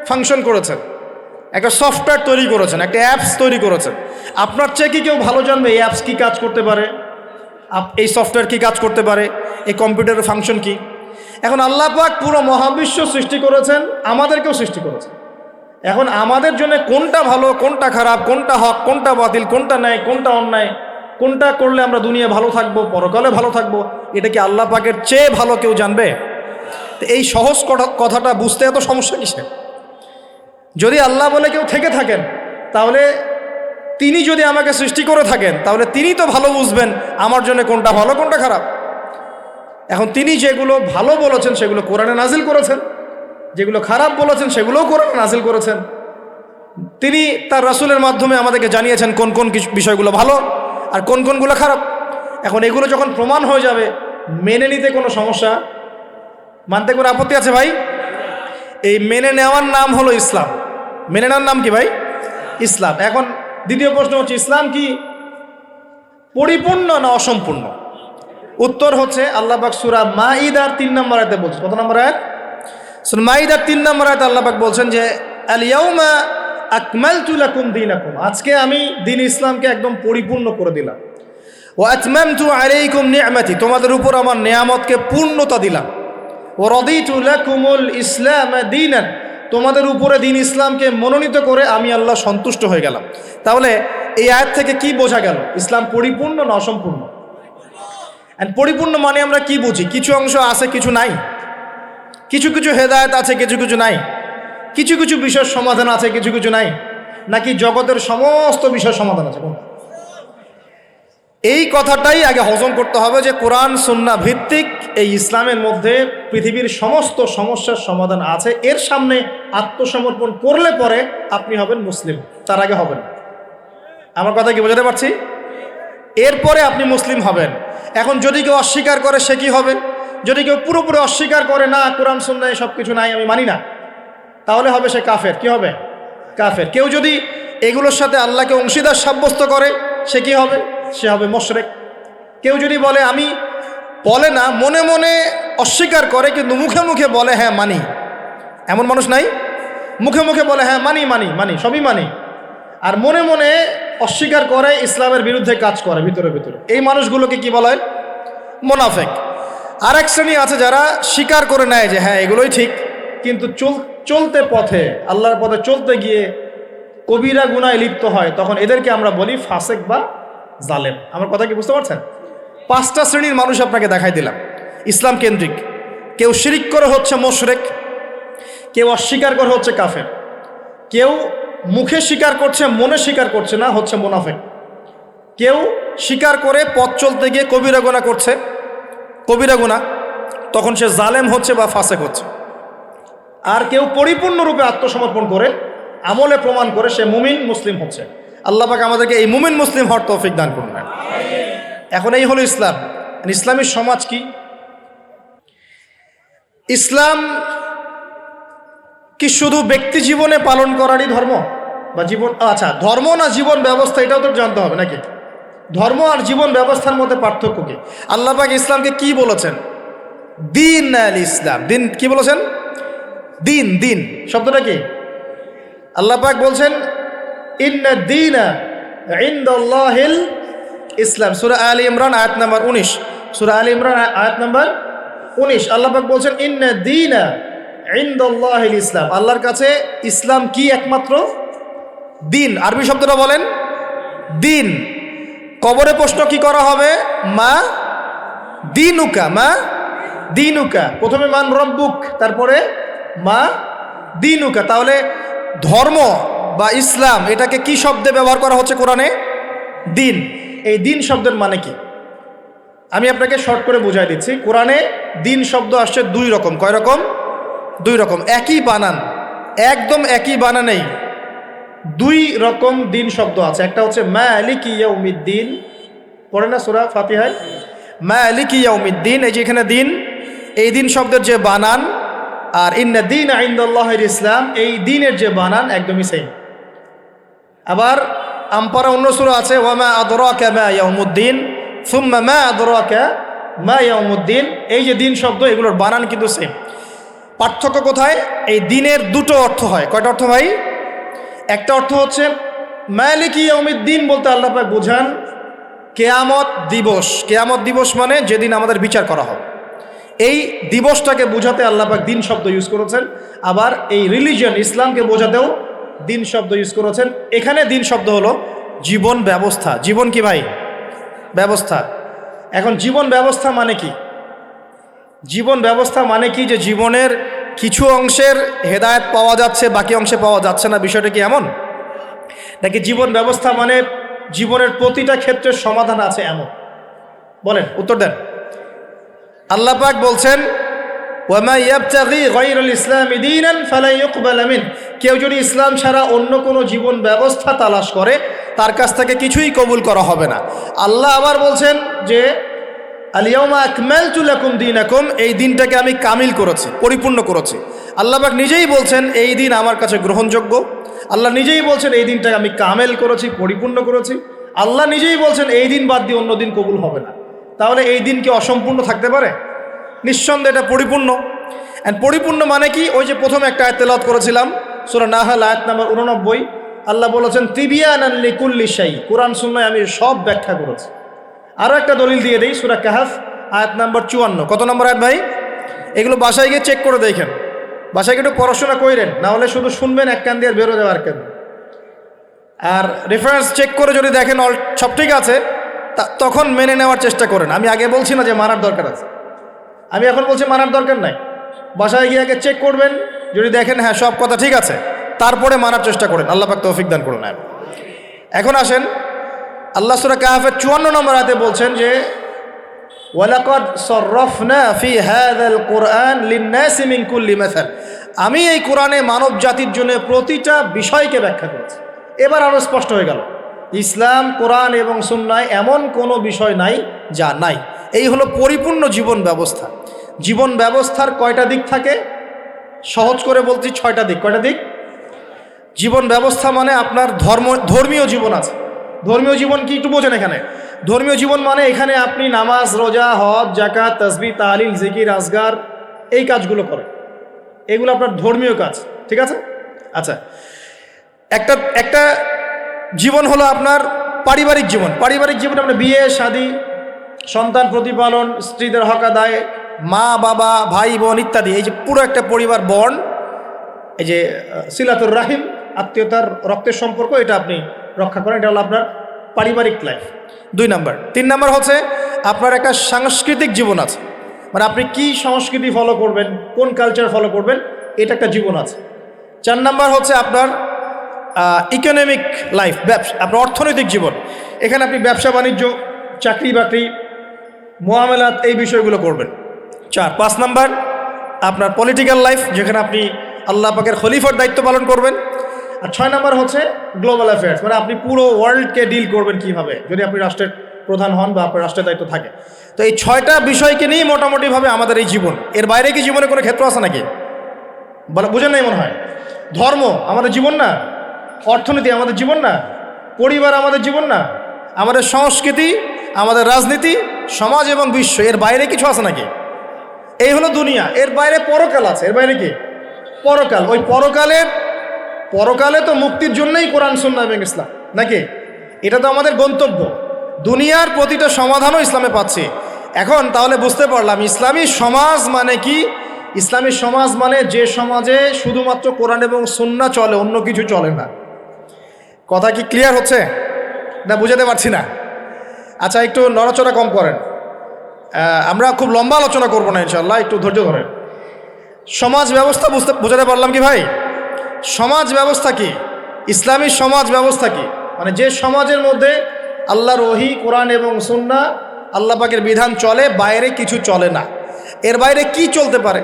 ফাংশন করেছেন, একটা সফটওয়্যার তৈরি করেছেন, একটা অ্যাপস তৈরি করেছেন। আপনার চেয়ে কি কেউ ভালো জানবে এই অ্যাপস কী কাজ করতে পারে, এই সফটওয়্যার কী কাজ করতে পারে, এই কম্পিউটারের ফাংশন কি? এখন আল্লাহ পাক পুরো মহাবিশ্ব সৃষ্টি করেছেন, আমাদেরকেও সৃষ্টি করেছেন। এখন আমাদের জন্য কোনটা ভালো কোনটা খারাপ, কোনটা হক কোনটা বাতিল, কোনটা ন্যায় কোনটা অন্যায়, কোনটা করলে আমরা দুনিয়া ভালো থাকবো, পরকালে ভালো থাকবো, এটা কি আল্লাহ পাকের চেয়ে ভালো কেউ জানবে? তো এই সহজ কথাটা বুঝতে এত সমস্যা কিসে? যদি আল্লাহ বলে কেউ থেকে থাকেন, তাহলে তিনি যদি আমাকে সৃষ্টি করে থাকেন, তাহলে তিনি তো ভালো বুঝবেন আমার জন্য কোনটা ভালো কোনটা খারাপ। এখন তিনি যেগুলো ভালো বলেছেন সেগুলো কোরআনে নাজিল করেছেন, যেগুলো খারাপ বলেছেন সেগুলোও কোরআনে নাজিল করেছেন। তিনি তার রাসূলের মাধ্যমে আমাদেরকে জানিয়েছেন কোন কোন বিষয়গুলো ভালো আর কোন কোনগুলো খারাপ। এখন এগুলো যখন প্রমাণ হয়ে যাবে, মেনে নিতে কোনো সমস্যা, মানতে কোনো আপত্তি আছে ভাই? এই মেনে নেওয়ার নাম হলো ইসলাম। মেনে নেওয়ার নাম কি ভাই? ইসলাম। এখন দ্বিতীয় প্রশ্ন হচ্ছে, ইসলাম কি পরিপূর্ণ না অসম্পূর্ণ? উত্তর হচ্ছে আল্লাহ পাক সূরা মাঈদার 3 নম্বর আয়াতে বলছেন। কত নম্বর আয়াত? সূরা মাঈদার 3 নম্বর আয়াতে আল্লাহ পাক বলছেন যে আল ইয়াউমা আকমালতু লাকুম দীনাকুম, আজকে আমি দ্বীন ইসলামকে একদম পরিপূর্ণ করে দিলাম। ওয়া আতমামতু আলাইকুম নি'মাতি, তোমাদের উপর আমার নিয়ামতকে পূর্ণতা দিলাম। ওয়া রাদিতু লাকুমুল ইসলাম দীনান, তোমাদের উপরে দ্বীন ইসলামকে মনোনীত করে আমি আল্লাহ সন্তুষ্ট হয়ে গেলাম। তাহলে এই আয়াত থেকে কি বোঝা গেল? ইসলাম পরিপূর্ণ না অসম্পূর্ণ? এন্ড পরিপূর্ণ মানে আমরা কি বুঝি? কিছু অংশ আছে কিছু নাই, কিছু কিছু হেদায়েত আছে কিছু কিছু নাই, কিছু কিছু বিষয়ের সমাধান আছে কিছু কিছু নাই, নাকি জগতের সমস্ত বিষয়ের সমাধান আছে? এই কথাটাই আগে হজম করতে হবে যে কোরআন সুন্নাহ ভিত্তিক এই ইসলামের মধ্যে পৃথিবীর সমস্ত সমস্যার সমাধান আছে। এর সামনে আত্মসমর্পণ করলে পরে আপনি হবেন মুসলিম, তার আগে হবেন না। আমার কথা কি বোঝাতে পারছি? এরপরে আপনি মুসলিম হবেন। এখন যদি কেউ অস্বীকার করে সে কি হবে? যদি কেউ পুরোপুরি অস্বীকার করে, না কোরআন সুন্নাহ সব কিছু নাই, আমি মানি না, তাহলে হবে সে কাফের। কি হবে? কাফের। কেউ যদি এগুলোর সাথে আল্লাহকে অংশীদার সাব্যস্ত করে সে কি হবে? সে হবে মুশরিক। কেউ যদি বলে আমি, বলে না, মনে মনে অস্বীকার করে কিন্তু মুখে মুখে বলে হ্যাঁ মানি, এমন মানুষ নাই? মুখে মুখে বলে হ্যাঁ মানি মানি মানি সবই মানি, আর মনে মনে অস্বীকার করে, ইসলামের বিরুদ্ধে কাজ করে ভিতরে ভিতরে। এই মানুষগুলোকে কি বলা হয়? মুনাফিক। আর এক শ্রেণী আছে যারা স্বীকার করে নেয় যে হ্যাঁ এগুলোই ঠিক, কিন্তু চলতে পথে, আল্লাহর পথে চলতে গিয়ে কবিরা গুনায় লিপ্ত হয়, তখন এদেরকে আমরা বলি ফাসেক বা জালেম। আমার কথা কি বুঝতে পারছেন? 5টা শ্রেণীর মানুষ আপনাকে দেখাই দিলাম ইসলাম কেন্দ্রিক। কেউ শিরিক করে হচ্ছে মুশরিক, কেউ অস্বীকার করে হচ্ছে কাফের, কেউ মুখে স্বীকার করছে মনে স্বীকার করছে না, হচ্ছে মুনাফিক, কেউ স্বীকার করে পথ চলতে গিয়ে কবিরা গুনাহ করছে, কবিরা গুনাহ, তখন সে জালেম হচ্ছে বা ফাসেক হচ্ছে। আর কেউ পরিপূর্ণরূপে আত্মসমর্পণ করে আমলে প্রমাণ করে সে মুমিন মুসলিম হচ্ছে। আল্লাহ পাক আমাদেরকে এই মুমিন মুসলিম হওয়ার তৌফিক দান করুন। এখন এই হলো ইসলাম। ইসলামী সমাজ কি? ইসলাম কি শুধু ব্যক্তি জীবনে পালন করারই ধর্ম বা জীবন, আচ্ছা ধর্ম না জীবন ব্যবস্থা, এটাও তো জানতে হবে নাকি? ধর্ম আর জীবন ব্যবস্থার মধ্যে পার্থক্য কি? আল্লাহ পাক ইসলামকে কি বলেছেন? দিন আল ইসলাম। দিন কি বলেছেন? দিন। দিন শব্দটা কি? আল্লাহ পাক বলছেন ইন্না দীনা ইনদাল্লাহিল ইসলাম। সূরা আলে ইমরান আয়াত নাম্বার 19। সূরা আলে ইমরান আয়াত নাম্বার 19 আল্লাহ পাক বলছেন ইন্না দীনা ইনদাল্লাহিল ইসলাম। আল্লাহর কাছে ইসলাম কি? একমাত্র দিন। আরবি শব্দটা বলেন দিন। কবরে প্রশ্ন কি করা হবে? মা দিনুকা, মা দিনুকা। প্রথমে মান রব্বুক, তারপরে মা দিনুকা। তাহলে ধর্ম বা ইসলাম এটাকে কি শব্দে ব্যবহার করা হচ্ছে কোরআনে? দিন। এই দিন শব্দের মানে কি আমি আপনাকে শর্ট করে বুঝাই দিচ্ছি। কোরআনে দিন শব্দ আসছে দুই রকম। কয় রকম? দুই রকম। একই বানান, একদম একই বানানেই দুই রকম দিন শব্দ আছে। একটা হচ্ছে মালিকি ইয়াউমিদ্দিন, পড়ে না সূরা ফাতিহায় মালিকি ইয়াউমিদ্দিন। এই যে এখানে দিন, এই দিন শব্দের যে বানান আর ইন্না দীনা ইনদাল্লাহিল ইসলাম, এই দিনের যে বানান একদমই সেম। আবার আমপারা অন্য সূরা আছে ওয়ামা আদরাকা মা ইয়াউমুদ্দিন সুম্মা মা আদরাকা মা ইয়াউমুদ্দিন। এই যে দিন শব্দ, এগুলোর বানান কিন্তু সেম। পার্থক্য কোথায়? এই দিনের দুটো অর্থ হয়। কয়টা অর্থ ভাই? একটা অর্থ হচ্ছে মালিকি ইয়াউমিদ্দিন বলতে আল্লাহ পাক বোঝান কিয়ামত দিবস। কিয়ামত দিবস মানে যেদিন আমাদের বিচার করা হবে, এই দিবসটাকে বোঝাতে আল্লাহ পাক দিন শব্দ ইউজ করেছেন। আবার এই রিলিজিয়ন ইসলামকে বোঝাতেও দিন শব্দ ইউজ করেছেন। এখানে দিন শব্দ হলো জীবন ব্যবস্থা। জীবন কি ভাই? ব্যবস্থা। এখন জীবন ব্যবস্থা মানে কি? জীবন ব্যবস্থা মানে কি যে জীবনের কিছু অংশের হেদায়েত পাওয়া যাচ্ছে, বাকি অংশে পাওয়া যাচ্ছে না, বিষয়টা কি এমন? নাকি জীবন ব্যবস্থা মানে জীবনের প্রতিটা ক্ষেত্রের সমাধান আছে এমন? বলেন, উত্তর দেন। আল্লাহ পাক বলছেন ওয়ামা ইয়াবতাগি গায়রাল ইসলামি দীনান ফালা ইউকবালা মিন। কেউ যদি ইসলাম ছাড়া অন্য কোনো জীবন ব্যবস্থা তালাশ করে তার কাছ থেকে কিছুই কবুল করা হবে না। আল্লাহ আবার বলছেন যে আল-ইয়াওমা আকমালতু লাকুম দীনাকুম, এই দিনটাকে আমি কামিল করেছি, পরিপূর্ণ করেছি। আল্লাহ পাক নিজেই বলছেন এই দিন আমার কাছে গ্রহণযোগ্য। আল্লাহ নিজেই বলছেন এই দিনটাকে আমি কামেল করেছি, পরিপূর্ণ করেছি। আল্লাহ নিজেই বলছেন এই দিন বাদ দিয়ে অন্য দিন কবুল হবে না। তাহলে এই দিন কি অসম্পূর্ণ থাকতে পারে? নিঃসন্দেহে এটা পরিপূর্ণ। অ্যান্ড পরিপূর্ণ মানে কি? ওই যে প্রথমে একটা আয়াত তেলাওয়াত করেছিলাম সূরা নাহল আয়াত নাম্বার 89, আল্লাহ বলেছেন তিবিয়ানান লিকুল্লি শাই। কোরআন সুন্নাহয় আমি সব ব্যাখ্যা করেছি। আরও একটা দলিল দিয়ে দিই, সূরা কাহফ আয়াত নাম্বার 54। কত নম্বর আয়াত ভাই? এগুলো বাসায় গিয়ে চেক করে দেখেন, বাসায় গিয়ে একটু পড়াশোনা করেন, না হলে শুধু শুনবেন এক কান দিয়ে বেরো যাওয়ার কেন। আর রেফারেন্স চেক করে যদি দেখেন সব ঠিক আছে, তখন মেনে নেওয়ার চেষ্টা করেন। আমি আগে বলছি না যে মানার দরকার আছে, আমি এখন বলছি মানার দরকার নাই। বাসায় গিয়ে আগে চেক করবেন, যদি দেখেন হ্যাঁ সব কথা ঠিক আছে, তারপরে মানার চেষ্টা করেন। আল্লাহ পাক তৌফিক দান করুন। এখন আসেন, আল্লাহ সূরা কাহফের 54 নম্বর আয়াতে বলছেন যে ওয়ালাকাদ সাররাফনা ফি হাযাল কুরআন লিন-নাসি মিন কুল্লি মাসাল। আমি এই কোরআনে মানব জাতির জন্য প্রতিটা বিষয়কে ব্যাখ্যা করেছি। এবার আরও স্পষ্ট হয়ে গেল ইসলাম, কোরআন এবং সুন্নায় এমন কোনো বিষয় নাই যা নাই। এই হলো পরিপূর্ণ জীবন ব্যবস্থা। জীবন ব্যবস্থার কয়টা দিক থাকে? সহজ করে বলছি 6টা দিক। কয়টা দিক? জীবন ব্যবস্থা মানে আপনার ধর্মীয় জীবন আছে। ধর্মীয় জীবন কি একটু বোঝেন এখানে? ধর্মীয় জীবন মানে এখানে আপনি নামাজ, রোজা, হজ, যাকাত, তাসবিহ, তাহলিল, জিকির, আজগার এই কাজগুলো করেন। এগুলো আপনার ধর্মীয় কাজ, ঠিক আছে? আচ্ছা, একটা জীবন হলো আপনার পারিবারিক জীবন। পারিবারিক জীবনে আপনার বিয়ে শাদী, সন্তান প্রতিপালন, স্ত্রীদের হক আদায়, মা বাবা, ভাই বোন ইত্যাদি, এই যে পুরো একটা পরিবার বর্ণ, এই যে সিলাতুর রাহিম, আত্মীয়তার রক্তের সম্পর্ক, এটা আপনি রক্ষা করেন। এটা হলো আপনার পারিবারিক লাইফ। 2 নাম্বার। 3 নাম্বার হচ্ছে আপনার একটা সাংস্কৃতিক জীবন আছে, মানে আপনি কি সংস্কৃতি ফলো করবেন, কোন কালচার ফলো করবেন, এটা একটা জীবন আছে। 4 নাম্বার হচ্ছে আপনার ইকোনমিক লাইফ, ব্যবসা, আপনার অর্থনৈতিক জীবন। এখানে আপনি ব্যবসা বাণিজ্য, চাকরি বাকরি, মুআমালাত, এই বিষয়গুলো করবেন। 5 নাম্বার আপনার পলিটিক্যাল লাইফ, যেখানে আপনি আল্লাহ পাকের খলিফার দায়িত্ব পালন করবেন। আর 6 নম্বর হচ্ছে গ্লোবাল অ্যাফেয়ার্স, মানে আপনি পুরো ওয়ার্ল্ডকে ডিল করবেন কিভাবে, যদি আপনি রাষ্ট্রের প্রধান হন বা আপনার রাষ্ট্রের দায়িত্ব থাকে। তো এই 6টা বিষয়কে নিয়েই মোটামুটিভাবে আমাদের এই জীবন। এর বাইরে কি জীবনে কোনো ক্ষেত্র আছে নাকি? বলে বুঝেন নাই মনে হয়। ধর্ম আমাদের জীবন না, অর্থনীতি আমাদের জীবন না, পরিবার আমাদের জীবন না, আমাদের সংস্কৃতি, আমাদের রাজনীতি, সমাজ এবং বিশ্ব, এর বাইরে কিছু আছে নাকি? এই হলো দুনিয়া। এর বাইরে পরকাল আছে। এর বাইরে কি? পরকাল। ওই পরকালে তো মুক্তির জন্যই কোরআন সুন্নাহ এবং ইসলাম নাকি? এটা তো আমাদের গন্তব্য। দুনিয়ার প্রতিটা সমাধানও ইসলামে পাচ্ছি। এখন তাহলে বুঝতে পারলাম ইসলামী সমাজ মানে কি। ইসলামী সমাজ মানে যে সমাজে শুধুমাত্র কোরআন এবং সুন্নাহ চলে, অন্য কিছু চলে না। কথা কি ক্লিয়ার হচ্ছে না? বুঝাতে পারছি না? আচ্ছা, একটু নড়াচড়া কম করেন। আমরা খুব লম্বা আলোচনা করবো না ইনশাল্লাহ, একটু ধৈর্য ধরেন। সমাজ ব্যবস্থা বুঝাতে পারলাম কি ভাই? সমাজ ব্যবস্থা কি? ইসলামী সমাজ ব্যবস্থা কি? মানে যে সমাজের মধ্যে আল্লাহর ওহী, কোরআন এবং সুন্নাহ, আল্লাহ পাকের বিধান চলে, বাইরে কিছু চলে না। এর বাইরে কি চলতে পারে?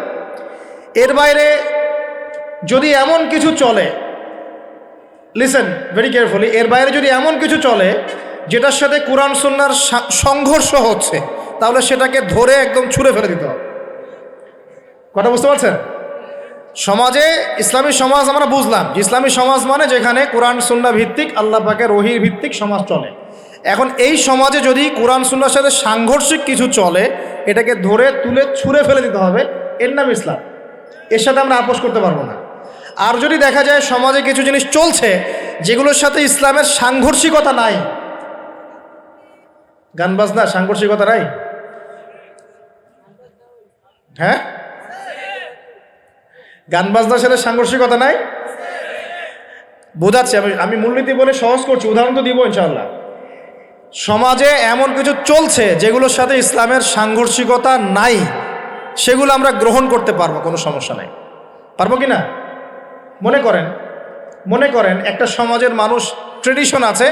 এর বাইরে যদি এমন কিছু চলে, লিসেন ভেরি কেয়ারফুলি, এর বাইরে যদি এমন কিছু চলে যেটার সাথে কোরআন সুন্নাহর সংঘর্ষ হচ্ছে, তাহলে সেটাকে ধরে একদম ছুঁড়ে ফেলে দিতে হবে। কথা বুঝতে পারছেন? সমাজে ইসলামী সমাজ আমরা বুঝলাম যে ইসলামী সমাজ মানে যেখানে কোরআন সুন্নাহ ভিত্তিক, আল্লাহ পাকের ওহীর ভিত্তিক সমাজ চলে। এখন এই সমাজে যদি কোরআন সুন্নাহর সাথে সাংঘর্ষিক কিছু চলে, এটাকে ধরে তুলে ছুঁড়ে ফেলে দিতে হবে। এর নাম ইসলাম। এর সাথে আমরা আপোষ করতে পারবো না। আর যদি দেখা যায় সমাজে কিছু জিনিস চলছে যেগুলোর সাথে ইসলামের সাংঘর্ষিকতা নাই, গান বাজনা সাংঘর্ষিকতা নাই, হ্যাঁ, গান বাজনার সাথে সাংঘর্ষিকতা নাই, বোঝাচ্ছি আমি মূলনীতি বলে সহজ করছি, উদাহরণ তো দিব ইনশাআল্লাহ। সমাজে এমন কিছু চলছে যেগুলোর সাথে ইসলামের সাংঘর্ষিকতা নাই, সেগুলো আমরা গ্রহণ করতে পারবো, কোনো সমস্যা নাই। পারবো কি না? মনে করেন একটা সমাজের মানুষ, ট্রেডিশন আছে,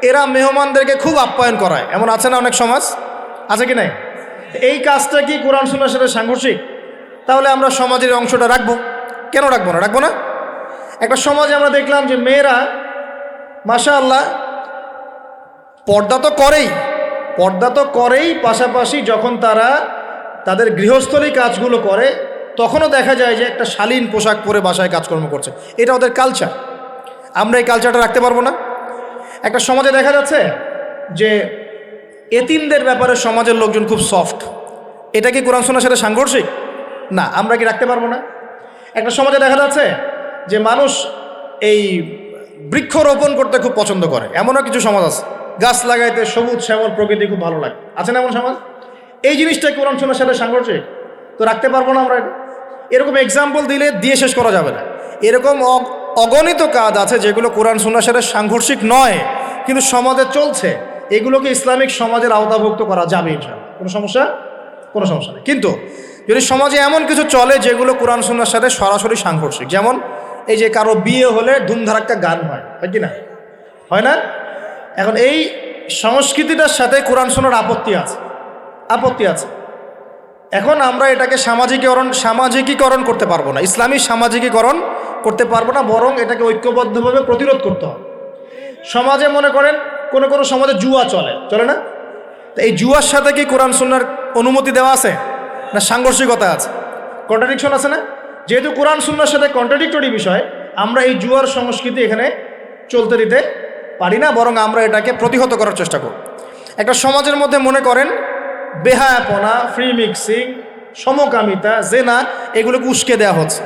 এরা মেহমানদেরকে খুব আপ্যায়ন করায়, এমন আছে না অনেক সমাজ? আছে কি নাই? এই কাজটা কি কোরআন সুন্নাহর সাথে সাংঘর্ষিক? তাহলে আমরা সমাজের অংশটা রাখবো। কেন রাখবো না? রাখবো না। একটা সমাজে আমরা দেখলাম যে মেয়েরা মাশাআল্লাহ পর্দা তো করেই, পাশাপাশি যখন তারা তাদের গৃহস্থলী কাজগুলো করে, তখনও দেখা যায় যে একটা শালীন পোশাক পরে বাসায় কাজকর্ম করছে। এটা ওদের কালচার। আমরা এই কালচারটা রাখতে পারবো না। একটা সমাজে দেখা যাচ্ছে যে এতিমদের ব্যাপারে সমাজের লোকজন খুব সফট। এটা কি কোরআন সুন্নাহর সাথে সাংঘর্ষিক? না। আমরা কি রাখতে পারবো না? একটা সমাজে দেখা যাচ্ছে যে মানুষ এই বৃক্ষরোপণ করতে খুব পছন্দ করে, এমনও কিছু সমাজ আছে, গাছ লাগাইতে সবুজ শ্যামল প্রকৃতি খুব ভালো লাগে, আছে না এমন সমাজ? এই জিনিসটা কোরআন সুন্নাহর সাথে সাংঘর্ষিক? তো রাখতে পারবো না আমরা। এরকম এক্সাম্পল দিয়ে শেষ করা যাবে না। এরকম অগণিত কাজ আছে যেগুলো কোরআন সুন্নাহর সাথে সাংঘর্ষিক নয়, কিন্তু সমাজে চলছে। এগুলোকে ইসলামিক সমাজের আওতাভুক্ত করা যাবে ইনশাআল্লাহ, কোনো সমস্যা নেই। কিন্তু যদি সমাজে এমন কিছু চলে যেগুলো কোরআন সুন্নাহর সাথে সরাসরি সাংঘর্ষিক, যেমন এই যে কারো বিয়ে হলে ধুমধারাক্কা গান হয় কি না? হয় না? এখন এই সংস্কৃতিটার সাথে কোরআন সুন্নাহর আপত্তি আছে। এখন আমরা এটাকে সামাজিকীকরণ করতে পারবো না, ইসলামী সামাজিকীকরণ করতে পারবো না, বরং এটাকে ঐক্যবদ্ধভাবে প্রতিরোধ করতে হবে। সমাজে মনে করেন কোনো সমাজে জুয়া চলে না? তো এই জুয়ার সাথে কি কোরআন সুন্নাহর অনুমতি দেওয়া আছে না সাংঘর্ষিকতা আছে? কন্ট্রাডিকশন আছে না? যেহেতু কোরআন সুন্নাহর সাথে কন্ট্রাডিক্টরি বিষয়, আমরা এই জুয়ার সংস্কৃতি এখানে চলতে দিতে পারি না, বরং আমরা এটাকে প্রতিহত করার চেষ্টা করব। একটা সমাজের মধ্যে মনে করেন বেহায়াপনা, ফ্রি মিক্সিং, সমকামিতা, জেনা, এগুলোকে উস্কে দেওয়া হচ্ছে।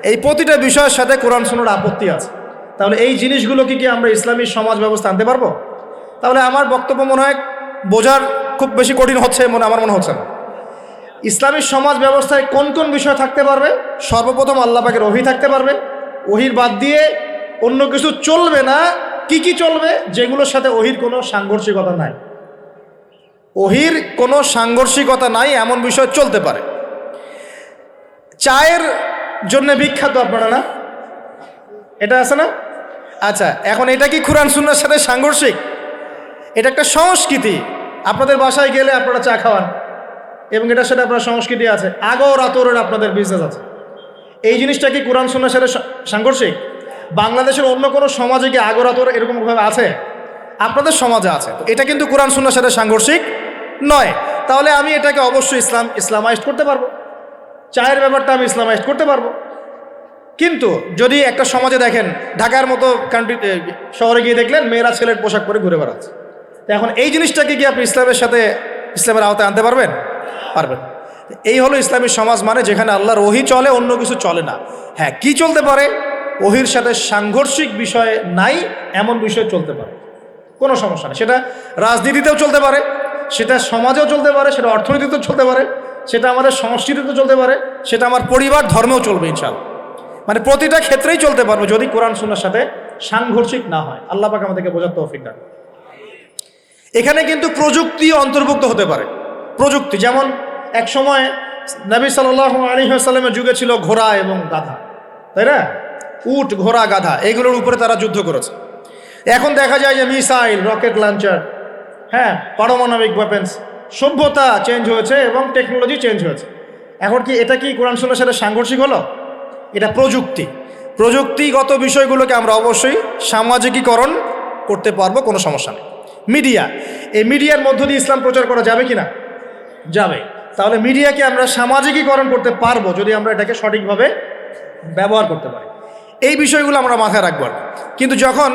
এই প্রতিটা বিষয়ের সাথে কোরআন সুন্নাহর আপত্তি আছে। তাহলে এই জিনিসগুলোকে কি আমরা ইসলামী সমাজ ব্যবস্থা আনতে পারবো? তাহলে আমার বক্তব্য মনে হয় বোঝার খুব বেশি কঠিন হচ্ছে আমার মনে হচ্ছে না। ইসলামী সমাজ ব্যবস্থায় কোন কোন বিষয় থাকতে পারবে? সর্বপ্রথম আল্লাহ পাকের ওহী থাকতে পারবে। ওহীর বাদ দিয়ে অন্য কিছু চলবে না। কি চলবে? যেগুলোর সাথে ওহীর কোনো সাংঘর্ষিকতা নাই। ওহীর কোনো সাংঘর্ষিকতা নাই এমন বিষয় চলতে পারে। চায়ের জন্য বিখ্যাত আপনারা না? এটা আছে না? আচ্ছা, এখন এটা কি কোরআন সুন্নাহর সাথে সাংঘর্ষিক? এটা একটা সংস্কৃতি। আপনাদের বাসায় গেলে আপনারা চা খাওয়ান এবং এটার সাথে আপনার সংস্কৃতি আছে। আগর আতরের আপনাদের বিজনেস আছে। এই জিনিসটা কি কোরআন সুন্নাহর সাথে সাংঘর্ষিক? বাংলাদেশের অন্য কোনো সমাজে কি আগরাতর এরকমভাবে আছে? আপনাদের সমাজে আছে। তো এটা কিন্তু কোরআন সুন্নাহর সাথে সাংঘর্ষিক নয়। তাহলে আমি এটাকে অবশ্যই ইসলামাইজড করতে পারবো, চায়ের ব্যাপারটা আমি ইসলামাইজড করতে পারবো। কিন্তু যদি একটা সমাজে দেখেন, ঢাকার মতো কান্ট্রি শহরে গিয়ে দেখলেন মেয়েরা ছেলের পোশাক পরে ঘুরে বেড়াচ্ছে, তো এখন এই জিনিসটাকে কি আপনি ইসলামের আওতায় আনতে পারবেন? পারবেন। এই হলো ইসলামী সমাজ, মানে যেখানে আল্লাহর ওহী চলে, অন্য কিছু চলে না। হ্যাঁ, কি চলতে পারে? ওহীর সাথে সাংঘর্ষিক বিষয় নাই এমন বিষয় চলতে পারে, কোনো সমস্যা নেই। সেটা রাজনীতিতেও চলতে পারে, সেটা সমাজেও চলতে পারে, সেটা অর্থনীতিতেও চলতে পারে, সেটা আমাদের সংস্কৃতিতেও চলতে পারে, সেটা আমার পরিবার ধর্মেও চলবে ইনশাআল্লাহ। মানে প্রতিটা ক্ষেত্রেই চলতে পারবে যদি কোরআন সুন্নাহর সাথে সাংঘর্ষিক না হয়। আল্লাহ পাক আমাদেরকে বোঝার তৌফিক দান। এখানে কিন্তু প্রযুক্তি অন্তর্ভুক্ত হতে পারে। প্রযুক্তি যেমন এক সময় নবী সাল্লাল্লাহু আলাইহি ওয়াসাল্লামের যুগে ছিল ঘোড়া এবং গাধা, তাই না? উট, ঘোড়া, গাধা এগুলোর উপরে তারা যুদ্ধ করেছে। এখন দেখা যায় যে মিসাইল, রকেট লঞ্চার, হ্যাঁ, পারমাণবিক ওয়েপেন্স, সভ্যতা চেঞ্জ হয়েছে এবং টেকনোলজি চেঞ্জ হয়েছে। এখন কি এটা কি কোরআন সুন্নাহর সাথে সাংঘর্ষিক হলো? এটা প্রযুক্তিগত বিষয়গুলোকে আমরা অবশ্যই সামাজিকীকরণ করতে পারবো, কোনো সমস্যা নেই। মিডিয়া, এই মিডিয়ার মধ্য দিয়ে ইসলাম প্রচার করা যাবে কি না? যাবে। তাহলে মিডিয়াকে আমরা সামাজিকীকরণ করতে পারবো যদি আমরা এটাকে সঠিকভাবে ব্যবহার করতে পারি। এই বিষয়গুলো আমরা মাথায় রাখবো। কিন্তু যখন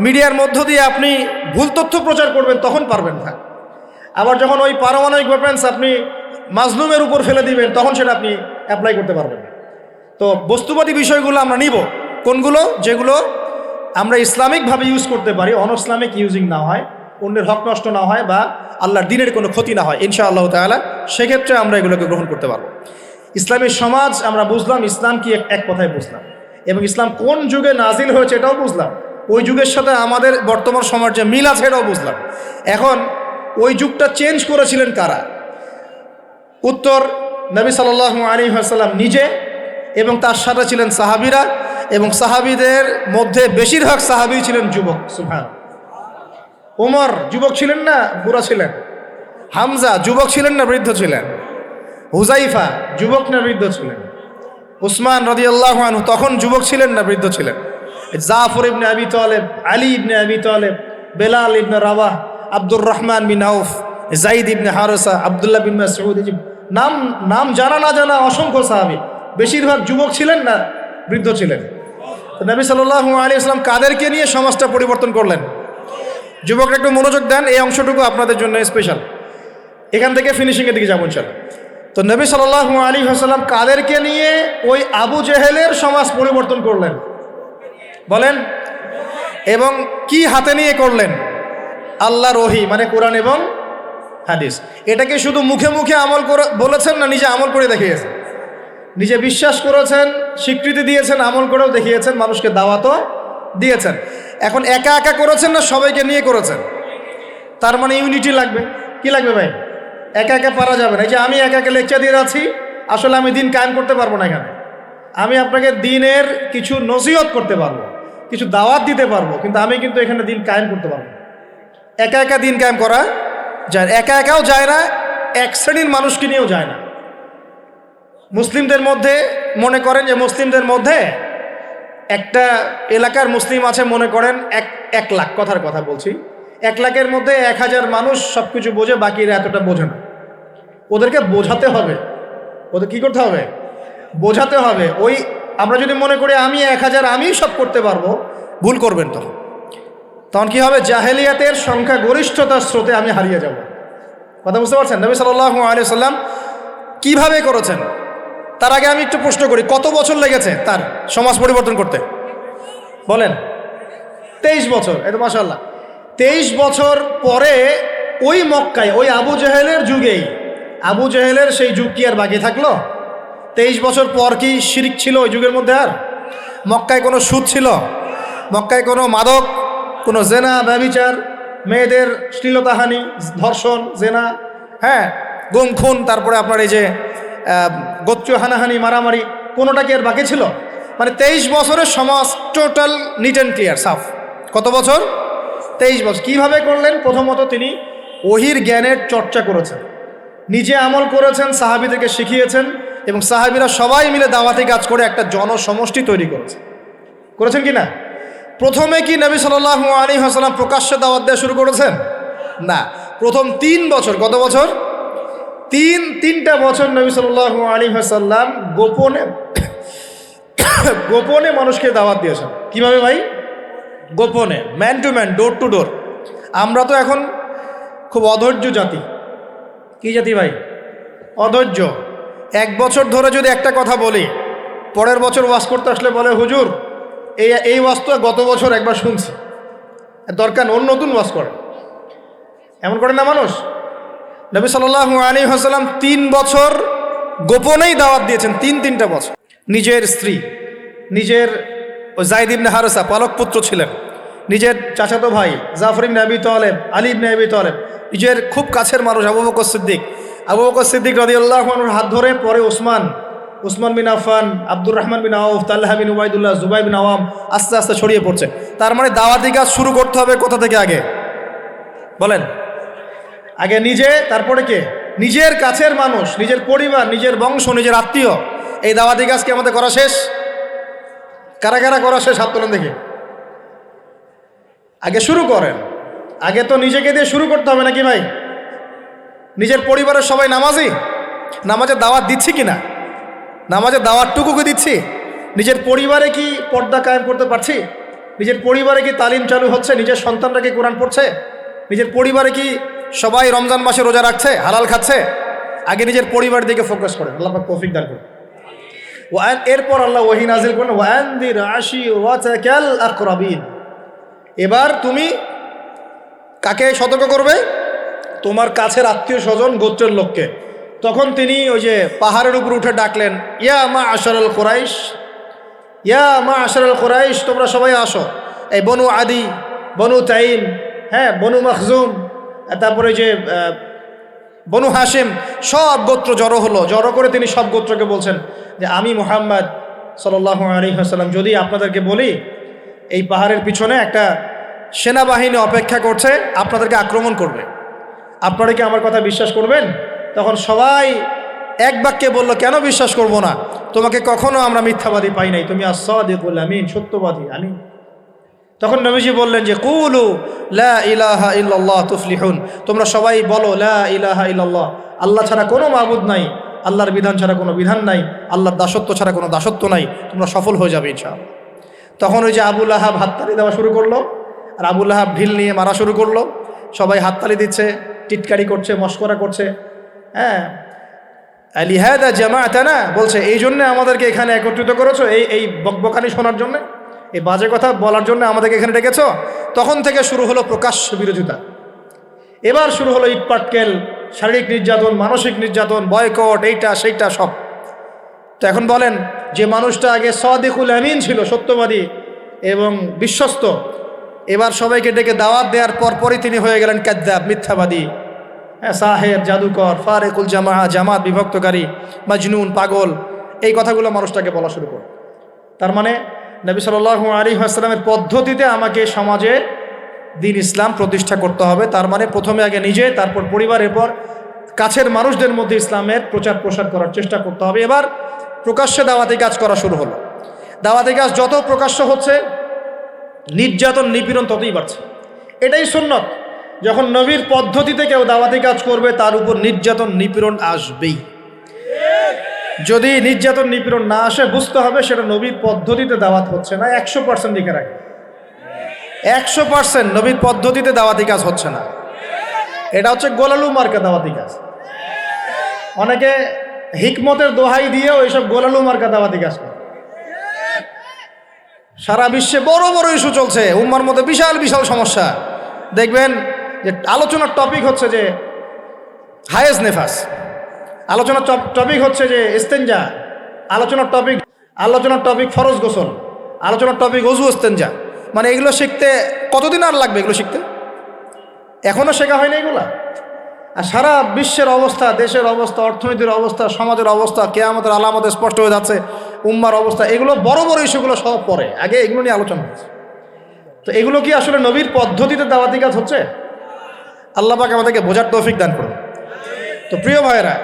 মিডিয়ার মধ্য দিয়ে আপনি ভুল তথ্য প্রচার করবেন তখন পারবেন না। আবার যখন ওই পারমাণবিক ওয়েপেন্স আপনি মাজলুমের উপর ফেলে দিবেন তখন সেটা আপনি অ্যাপ্লাই করতে পারবেন না। তো বস্তুবাদী বিষয়গুলো আমরা নিব, কোনগুলো? যেগুলো আমরা ইসলামিকভাবে ইউজ করতে পারি, অনইসলামিক ইউজিং না হয়, অন্যের হক নষ্ট না হয় বা আল্লাহর দ্বীনের কোনো ক্ষতি না হয় ইনশাআল্লাহ তাআলা, সেক্ষেত্রে আমরা এগুলোকে গ্রহণ করতে পারবো। ইসলামী সমাজ আমরা বুঝলাম, ইসলাম কি এক কথায় বুঝলাম, এবং ইসলাম কোন যুগে নাজিল হয়েছে এটাও বুঝলাম, ওই যুগের সাথে আমাদের বর্তমান সমাজ যে মিল আছে এটাও বুঝলাম। এখন ওই যুগটা চেঞ্জ করেছিলেন কারা? উত্তর, নবী সাল্লাল্লাহু আলাইহি ওয়াসাল্লাম নিজে, এবং তার সাথে ছিলেন সাহাবীরা, এবং সাহাবীদের মধ্যে বেশিরভাগ সাহাবী ছিলেন যুবক। সুবহানাল্লাহ। ওমর যুবক ছিলেন না বুড়া ছিলেন? হামজা যুবক ছিলেন না বৃদ্ধ ছিলেন? হুজাইফা যুবক না বৃদ্ধ ছিলেন? উসমান রাদিয়াল্লাহু আনহু তখন যুবক ছিলেন না বৃদ্ধ ছিলেন? জাফর ইবনে আবি তালেব, আলী ইবনে আবি তালেব, বেলাল ইবনে রাবাহ, আব্দুর রহমান বিন আউফ, যায়েদ ইবনে হারেসা, আব্দুল্লাহ বিন মাসউদ, নাম জানা না জানা অসংখ্য সাহাবী, বেশিরভাগ যুবক ছিলেন না বৃদ্ধ ছিলেন? তো নবী সাল্লাল্লাহু আলাইহি ওয়াসাল্লাম কাদেরকে নিয়ে সমাজটা পরিবর্তন করলেন? যুবকরা একটু মনোযোগ দেন, এই অংশটুকু আপনাদের জন্য স্পেশাল। এখান থেকে ফিনিশিংয়ের দিকে যাবো ইনশাআল্লাহ। তো নবী সাল্লাল্লাহু আলাইহি ওয়াসাল্লাম কাদেরকে নিয়ে ওই আবু জেহেলের সমাজ পরিবর্তন করলেন বলেন? এবং কি হাতে নিয়ে করলেন? আল্লাহর ওহী, মানে কোরআন এবং হাদিস। এটাকে শুধু মুখে মুখে আমল করে বলেছেন না, নিজে আমল করে দেখিয়েছেন, নিজে বিশ্বাস করেছেন, স্বীকৃতি দিয়েছেন, আমল করেও দেখিয়েছেন, মানুষকে দাওয়াতও দিয়েছেন। এখন একা একা করেছেন না সবাইকে নিয়ে করেছেন? তার মানে ইউনিটি লাগবে। কি লাগবে ভাই? একা একা পারা যাবে না। এই যে আমি একা একা লেকচার দিয়ে যাচ্ছি, আসলে আমি দিন কায়েম করতে পারবো না। এখানে আমি আপনাকে দিনের কিছু নসিহত করতে পারবো, কিছু দাওয়াত দিতে পারবো, কিন্তু আমি কিন্তু এখানে দিন কায়েম করতে পারবো। একা একা দিন কায়েম করা যায়, একা একাও যায় না, এক শ্রেণীর মানুষকে নিয়েও যায় না। মুসলিমদের মধ্যে মনে করেন যে মুসলিমদের মধ্যে একটা এলাকার মুসলিম আছে, মনে করেন 1 লাখ, কথার কথা বলছি, 1 লাখের মধ্যে 1000 মানুষ সব কিছু বোঝে, বাকিরা এতটা বোঝে না। ওদেরকে বোঝাতে হবে। ওদের কি করতে হবে? বোঝাতে হবে। ওই আমরা যদি মনে করি আমি 1000 আমি সব করতে পারবো, ভুল করবেন। তখন কি হবে? জাহেলিয়াতের সংখ্যা গরিষ্ঠতার স্রোতে আমি হারিয়ে যাব। কথা বুঝতে পারছেন? নবী সাল্লাল্লাহু আলাইহি ওয়াসাল্লাম কিভাবে করেছেন? তার আগে আমি একটু প্রশ্ন করি, কত বছর লেগেছে তার সমাজ পরিবর্তন করতে? বলেন। 23 বছর। এই তো মাশাআল্লাহ। 23 বছর পরে ওই মক্কায়, ওই আবু জেহেলের যুগেই, আবু জেহেলের সেই যুগ কি আর বাকি থাকলো? 23 বছর পর কি শিরিক ছিল ওই যুগের মধ্যে? আর মক্কায় কোনো সুদ ছিল? মক্কায় কোনো মাদক, কোনো জেনা, ব্যভিচার, মেয়েদের শ্লীলতাহানি, ধর্ষণ, জেনা, হ্যাঁ, গুম খুন, তারপরে আপনার এই যে গোত্র হানাহানি, মারামারি, কোনোটা কি আর বাকি ছিল? মানে 23 বছরের সমাজ টোটাল নিট অ্যান্ড ক্লিয়ার, সাফ। কত বছর? 23 বছর। কীভাবে করলেন? প্রথমত তিনি ওহির জ্ঞানের চর্চা করেছেন, নিজে আমল করেছেন, সাহাবীদেরকে শিখিয়েছেন, এবং সাহাবীরা সবাই মিলে দাওয়াতি কাজ করে একটা জনসমষ্টি তৈরি করেছেন কি না? প্রথমে কি নবী সাল্লাল্লাহু আলাইহি ওয়াসাল্লাম প্রকাশ্যে দাওয়াত দেওয়া শুরু করেছেন? না, প্রথম 3 বছর, কত বছর? তিনটা বছর নবী সাল্লাল্লাহু আলাইহি ওয়াসাল্লাম গোপনে মানুষকে দাওয়াত দিয়েছেন। কিভাবে ভাই? গোপনে, man to man, door to door. আমরা তো এখন খুব অধৈর্য জাতি। কি জাতি ভাই? অধৈর্য। 1 বছর ধরে যদি একটা কথা বলি, পরের বছর ওয়াজ করতে আসলে বলে হুজুর এই ওয়াজ তো গত বছর একবার শুনছি, দরকার অন্য নতুন ওয়াজ করে। এমন করে না মানুষ? নবী সাল্লাল্লাহু আলাইহি ওয়াসাল্লাম 3 বছর গোপনেই দাওয়াত দিয়েছেন, তিনটা বছর। নিজের স্ত্রী, নিজের যায়েদ ইবনে হারেসা পালক পুত্র ছিলেন, নিজের চাচাতো ভাই জাফর ইবনে আবি তালেব, আলী ইবনে আবি তালেব, নিজের খুব কাছের মানুষ আবু বকর সিদ্দিক রাদিয়াল্লাহু আনহুর হাত ধরে পরে উসমান বিন আফফান, আব্দুর রহমান বিন আউফ, তালহা বিন উবাইদুল্লাহ, জুবাইর বিন আওয়াম আস্তে আস্তে ছড়িয়ে পড়ছে। তার মানে দাওয়াতি কাজ শুরু করতে হবে কোথা থেকে? আগে বলেন, আগে নিজে, তারপরে কে? নিজের কাছের মানুষ, নিজের পরিবার, নিজের বংশ, নিজের আত্মীয়। এই দাওয়াতি কাজ কি আমাদের করা শেষ? কারা কারা করা শেষ? হাত তোলেন দেখি। আগে শুরু করেন। আগে তো নিজেকে দিয়ে শুরু করতে হবে নাকি ভাই? নিজের পরিবারের সবাই নামাজের দাওয়াত দিচ্ছি কিনা? নামাজের দাওয়াতটুকুকে দিচ্ছি? নিজের পরিবারে কি পর্দা কায়েম করতে পারছি? নিজের পরিবারে কি তালিম চালু হচ্ছে? নিজের সন্তানরা কি কোরআন পড়ছে? নিজের পরিবারে কি সবাই রমজান মাসে রোজা রাখছে, হালাল খাচ্ছে? আগে নিজের পরিবার দিকে ফোকাস করেন। আল্লাহ পাক তৌফিক দান করুন। এরপর আল্লাহ ওহী নাজিল করেন, ওয়ানদির আশিরাতাকাল আকরাবিন। এবার তুমি কাকে সতর্ক করবে? তোমার কাছের আত্মীয় স্বজন, গোত্রের লোককে। তখন তিনি ওই যে পাহাড়ের উপর উঠে ডাকলেন, ইয়া মা'আশারাল কুরাইশ, ইয়া মা'আশারাল কুরাইশ, তোমরা সবাই আসো। এই বনু আদি, বনু তাইম, হ্যাঁ, বনু মখজুম, তারপরে যে বনু হাশিম, সব গোত্র জড়ো করে তিনি সব গোত্রকে বলছেন যে আমি মুহাম্মদ সাল্লাল্লাহু আলাইহি ওয়াসাল্লাম যদি আপনাদেরকে বলি এই পাহাড়ের পিছনে একটা সেনাবাহিনী অপেক্ষা করছে, আপনাদেরকে আক্রমণ করবে, আপনারা কি আমার কথা বিশ্বাস করবেন? তখন সবাই এক বাক্যে বলল, কেন বিশ্বাস করব না? তোমাকে কখনো আমরা মিথ্যাবাদী পাই নাই, তুমি আস-সাদিকুল আমিন, সত্যবাদী আমি। তখন নবীজি বললেন যে কুলু লা ইলাহা ইল্লাল্লাহ তুফলিহুন, তোমরা সবাই বলো লা ইলাহা ইল্লাল্লাহ, আল্লাহ ছাড়া কোনো মাবুদ নাই, আল্লাহর বিধান ছাড়া কোনো বিধান নাই, আল্লাহর দাসত্ব ছাড়া কোনো দাসত্ব নাই, তোমরা সফল হয়ে যাবে ইনশাআল্লাহ। তখন ওই যে আবু লাহাব হাততালি দেওয়া শুরু করলো, আর আবু লাহাব ঢিল নিয়ে মারা শুরু করলো। সবাই হাততালি দিচ্ছে, টিটকারি করছে, মস্করা করছে। হ্যাঁ, লিহাদা জামাআতানা, বলছে এই জন্য আমাদেরকে এখানে একত্রিত করেছো, এই বকবকানি শোনার জন্য, এই বাজে কথা বলার জন্য আমাদেরকে এখানে ডেকেছ। তখন থেকে শুরু হলো প্রকাশ্য বিরোধিতা। এবার শুরু হলো ইটপাটকেল, শারীরিক নির্যাতন, মানসিক নির্যাতন, বয়কট, এইটা সেইটা সব। তো এখন বলেন, যে মানুষটা আগে সাদিকুল আমিন ছিল, সত্যবাদী এবং বিশ্বস্ত, এবার সবাইকে ডেকে দাওয়াত দেওয়ার পরপরই তিনি হয়ে গেলেন কাযযাব, মিথ্যাবাদী, হ্যাঁ, সাহের, জাদুকর, ফারেকুল জামাত বিভক্তকারী, মাজনুন, পাগল, এই কথাগুলো মানুষটাকে বলা শুরু করে। তার মানে নবী সাল্লাল্লাহু আলাইহি ওয়াসাল্লামের পদ্ধতিতে আমাকে সমাজে দ্বীন ইসলাম প্রতিষ্ঠা করতে হবে। তার মানে প্রথমে আগে নিজে, তারপর পরিবার, এরপর কাছের মানুষদের মধ্যে ইসলামের প্রচার প্রসার করার চেষ্টা করতে হবে। এবার প্রকাশ্যে দাওয়াতি কাজ করা শুরু হলো। দাওয়াতি কাজ যত প্রকাশ্য হচ্ছে, নির্যাতন নিপীড়ন ততই বাড়ছে। এটাই সুন্নত। যখন নবীর পদ্ধতিতে কেউ দাওয়াতি কাজ করবে, তার উপর নির্যাতন নিপীড়ন আসবেই। যদি নির্যাতন নিপীড়ন না আসে, বুঝতে হবে সেটা নবীর পদ্ধতিতে দাওয়াত হচ্ছে না। 100% লিখে রাখে, 100% নবীর পদ্ধতিতে দাওয়াতি কাজ হচ্ছে না। এটা হচ্ছে গোলালু মার্কা দাওয়াতি কাজ। অনেকে হিকমতের দোহাই দিয়েও এইসব গোলালু মার্কা দাওয়াতি কাজ করে। সারা বিশ্বে বড় বড় ইস্যু চলছে, উম্মার মধ্যে বিশাল বিশাল সমস্যা। দেখবেন যে আলোচনার টপিক হচ্ছে যে হায়েজ নেফাস, আলোচনার টপিক হচ্ছে যে ইস্তেঞ্জা, আলোচনার টপিক ফরজ গোসল, আলোচনার টপিক ওযু ইস্তেঞ্জা। মানে এগুলো শিখতে কতদিন আর লাগবে? এগুলো শিখতে এখনও শেখা হয়নি এগুলা। আর সারা বিশ্বের অবস্থা, দেশের অবস্থা, অর্থনীতির অবস্থা, সমাজের অবস্থা, কিয়ামতের আলামত স্পষ্ট হয়ে যাচ্ছে, উম্মার অবস্থা, এগুলো বড় বড় ইস্যুগুলো সব পরে, আগে এগুলো নিয়ে আলোচনা হচ্ছে। তো এগুলো কি আসলে নবীর পদ্ধতিতে দাওয়াতি কাজ হচ্ছে? আল্লাহ পাক আমাদেরকে বোঝার তৌফিক দান করুন। তো প্রিয় ভাইয়েরা,